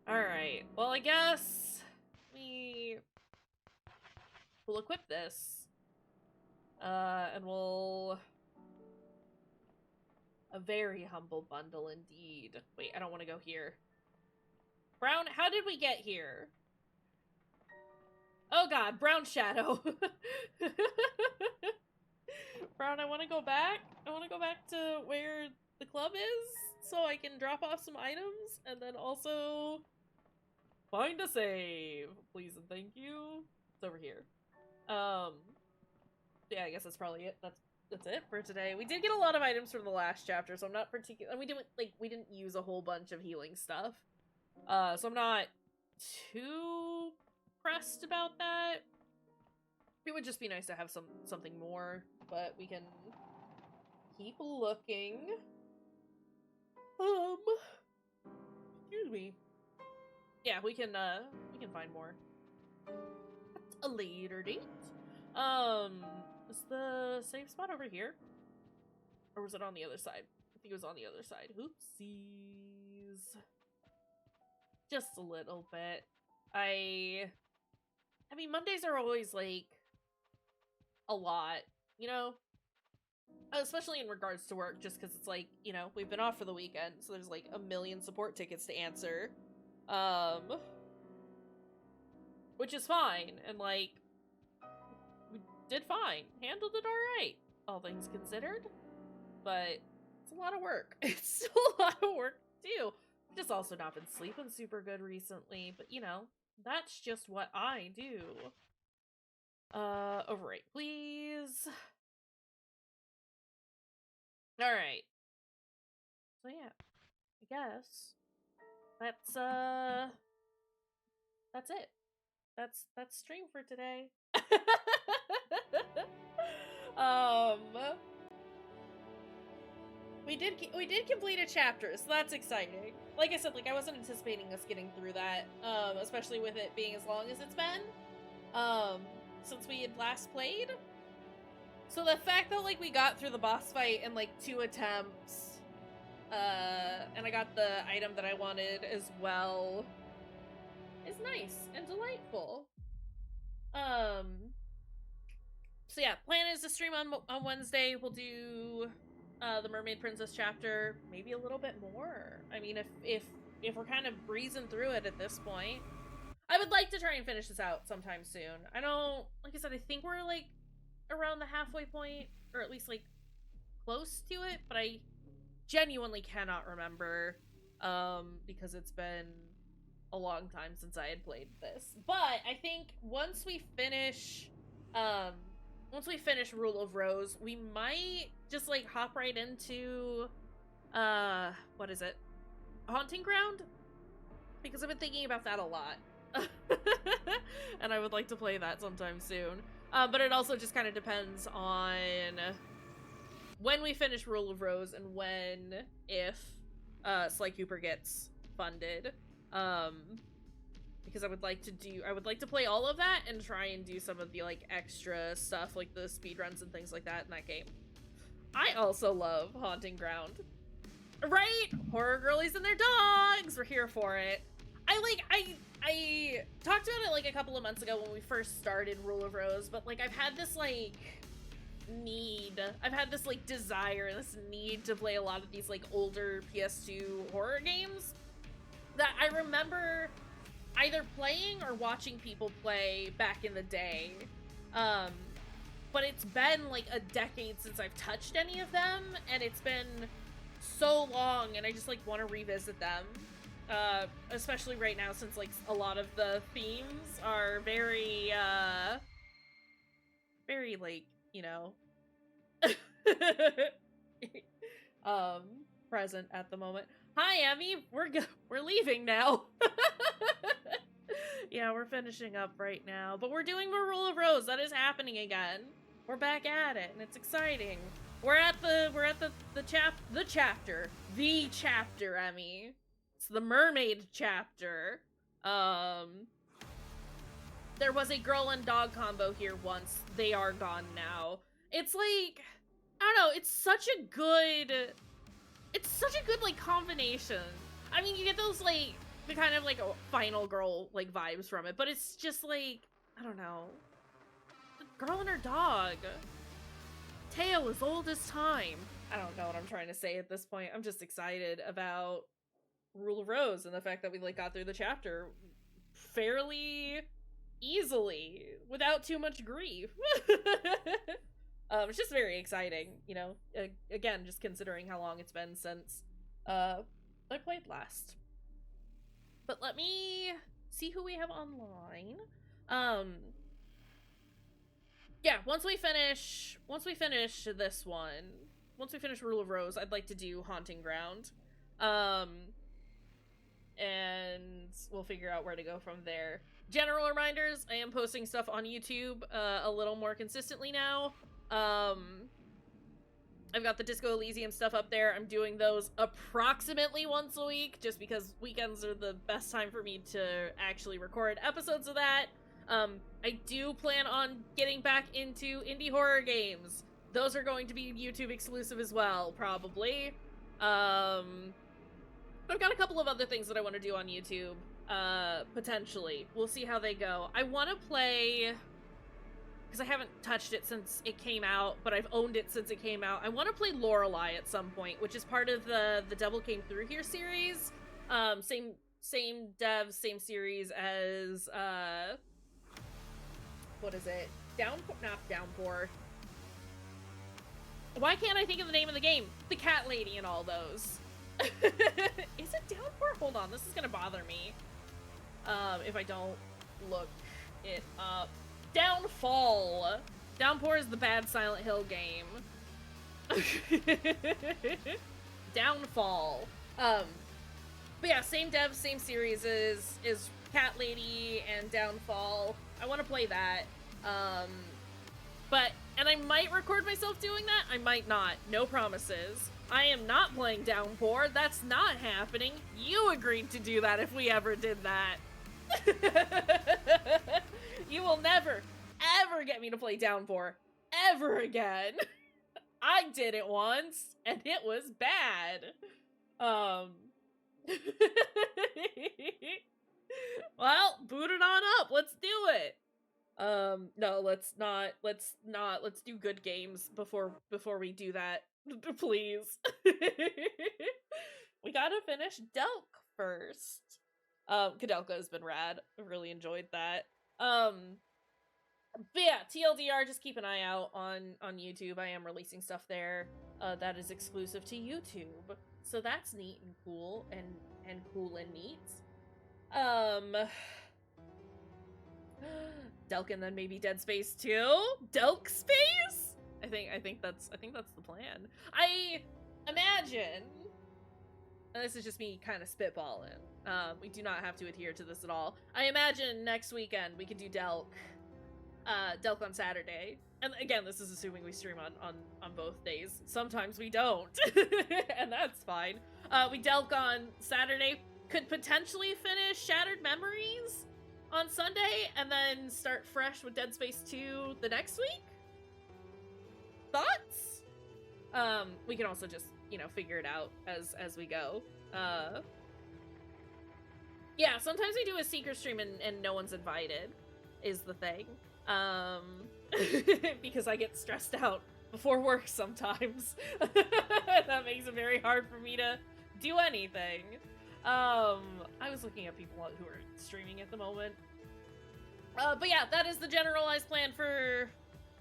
Alright. Well, I guess we we'll equip this. And we'll... A very humble bundle indeed. Wait, I don't want to go here. Brown, how did we get here? Oh god, Brown Shadow. Brown, I want to go back. I want to go back to where the club is so I can drop off some items and then also find a save. Please and thank you. It's over here. Yeah, I guess that's probably it. That's it for today. We did get a lot of items from the last chapter, so I'm not particular. And we didn't use a whole bunch of healing stuff. So I'm not too pressed about that. It would just be nice to have something more, but we can keep looking. Excuse me. Yeah, we can find more at a later date. Is the save spot over here? Or was it on the other side? I think it was on the other side. Oopsies. Just a little bit. I mean, Mondays are always, like, a lot, you know? Especially in regards to work, just because it's like, you know, we've been off for the weekend, so there's, like, a million support tickets to answer. Which is fine, and, like, we did fine. Handled it alright, all things considered. But it's a lot of work. It's still a lot of work to do. I've just also not been sleeping super good recently, but, you know, that's just what I do. Overwrite, please. Alright. So yeah, I guess that's it. That's stream for today. We did complete a chapter, so that's exciting. Like I said, like, I wasn't anticipating us getting through that, especially with it being as long as it's been, since we had last played. So the fact that, like, we got through the boss fight in, like, 2 attempts, and I got the item that I wanted as well, is nice and delightful. So yeah, plan is to stream on Wednesday. We'll do the Mermaid Princess chapter, maybe a little bit more. I mean, if we're kind of breezing through it at this point, I would like to try and finish this out sometime soon. I don't, like I said, I think we're like around the halfway point, or at least like close to it, but I genuinely cannot remember, because it's been a long time since I had played this. But I think once we finish Rule of Rose, we might just, like, hop right into, what is it? Haunting Ground? Because I've been thinking about that a lot. And I would like to play that sometime soon. But it also just kind of depends on when we finish Rule of Rose and if Sly Cooper gets funded. Because I would like to play all of that and try and do some of the, like, extra stuff, like the speedruns and things like that in that game. I also love Haunting Ground. Right? Horror girlies and their dogs! We're here for it. I talked about it, like, a couple of months ago when we first started Rule of Rose, but, like, I've had this, like, desire, this need to play a lot of these, like, older PS2 horror games that I remember either playing or watching people play back in the day. But it's been like a decade since I've touched any of them, and it's been so long, and I just, like, want to revisit them. Especially right now, since, like, a lot of the themes are very, like, you know, present at the moment. Hi, Emmy. We're leaving now. Yeah, we're finishing up right now, but we're doing more Rule of Rose. That is happening again. We're back at it, and it's exciting. We're at the chapter, Emmy. It's the mermaid chapter. There was a girl and dog combo here once. They are gone now. It's like, I don't know. It's such a good, like, combination. I mean, you get those, like, the kind of, like, final girl, like, vibes from it, but it's just, like, I don't know. Girl and her dog. Tale as old as time. I don't know what I'm trying to say at this point. I'm just excited about Rule of Rose and the fact that we like got through the chapter fairly easily without too much grief. It's just very exciting, you know. Again, just considering how long it's been since I played last. But let me see who we have online. Yeah, once we finish this one, once we finish Rule of Rose, I'd like to do Haunting Ground. And we'll figure out where to go from there. General reminders, I am posting stuff on YouTube a little more consistently now. I've got the Disco Elysium stuff up there. I'm doing those approximately once a week, just because weekends are the best time for me to actually record episodes of that. I do plan on getting back into indie horror games. Those are going to be YouTube exclusive as well, probably. I've got a couple of other things that I want to do on YouTube, potentially. We'll see how they go. I want to play, because I haven't touched it since it came out, but I've owned it since it came out. I want to play Lorelei at some point, which is part of the Devil Came Through Here series. Same devs, same series as, what is it? Not Downpour. Why can't I think of the name of the game? The Cat Lady and all those. Is it Downpour? Hold on, this is gonna bother me. If I don't look it up. Downfall! Downpour is the bad Silent Hill game. Downfall. But yeah, same dev, same series is Cat Lady and Downfall. I want to play that. And I might record myself doing that, I might not. No promises. I am not playing Downpour. That's not happening. You agreed to do that if we ever did that. You will never, ever get me to play Downpour. Ever again. I did it once, and it was bad. Well, boot it on up. Let's do it. No, let's do good games before we do that. Please. We gotta finish Delk first. Kadelka has been rad. I've really enjoyed that. But yeah, TLDR, just keep an eye out on YouTube. I am releasing stuff there that is exclusive to YouTube. So that's neat and cool and cool and neat. Delk and then maybe Dead Space 2? Delk Space? I think that's the plan. I imagine, and this is just me kind of spitballing. We do not have to adhere to this at all. I imagine next weekend we could do Delk on Saturday. And again, this is assuming we stream on both days. Sometimes we don't. And that's fine. We Delk on Saturday. Could potentially finish Shattered Memories on Sunday and then start fresh with Dead Space 2 the next week? Thoughts? We can also just, you know, figure it out as we go. Yeah, sometimes we do a secret stream and no one's invited, is the thing. Because I get stressed out before work sometimes. That makes it very hard for me to do anything. I was looking at people who are streaming at the moment. But yeah, that is the generalized plan for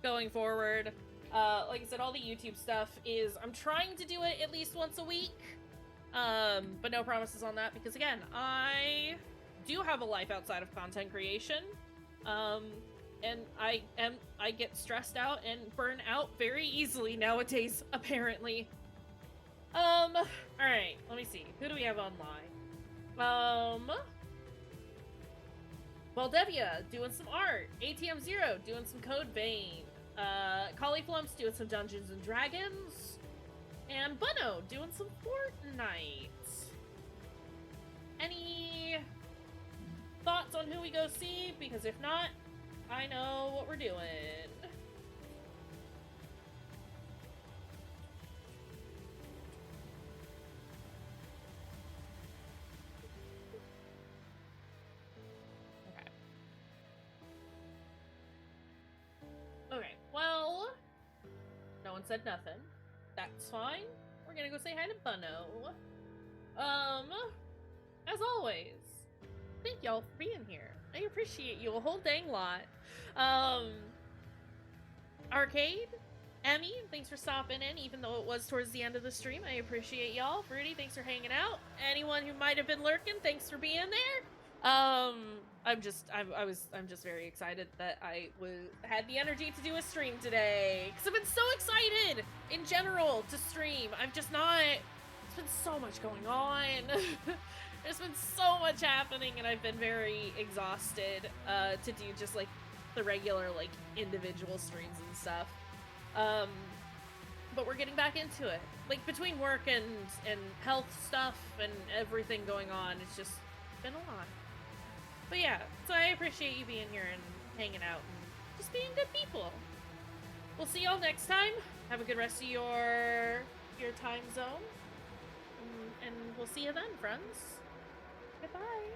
going forward. Like I said, all the YouTube stuff is, I'm trying to do it at least once a week. But no promises on that, because again, I do have a life outside of content creation. And I get stressed out and burn out very easily nowadays, apparently. Alright, let me see. Who do we have online? Valdevia doing some art. ATM Zero doing some Code Vein. Cauliflumps doing some Dungeons and Dragons. And Bunno doing some Fortnite. Any thoughts on who we go see? Because if not, I know what we're doing. one said nothing. That's fine. We're gonna go say hi to Bunno. As always, thank y'all for being here. I appreciate you a whole dang lot. Arcade, Emmy, thanks for stopping in, even though it was towards the end of the stream. I appreciate y'all. Fruity, thanks for hanging out. Anyone who might have been lurking, thanks for being there. I'm just very excited that I had the energy to do a stream today, because I've been so excited in general to stream. I've just not. There's been so much going on. There's been so much happening, and I've been very exhausted to do just like the regular like individual streams and stuff. But we're getting back into it. Like between work and health stuff and everything going on, it's just been a lot. But yeah, so I appreciate you being here and hanging out and just being good people. We'll see y'all next time. Have a good rest of your time zone. And we'll see you then, friends. Goodbye.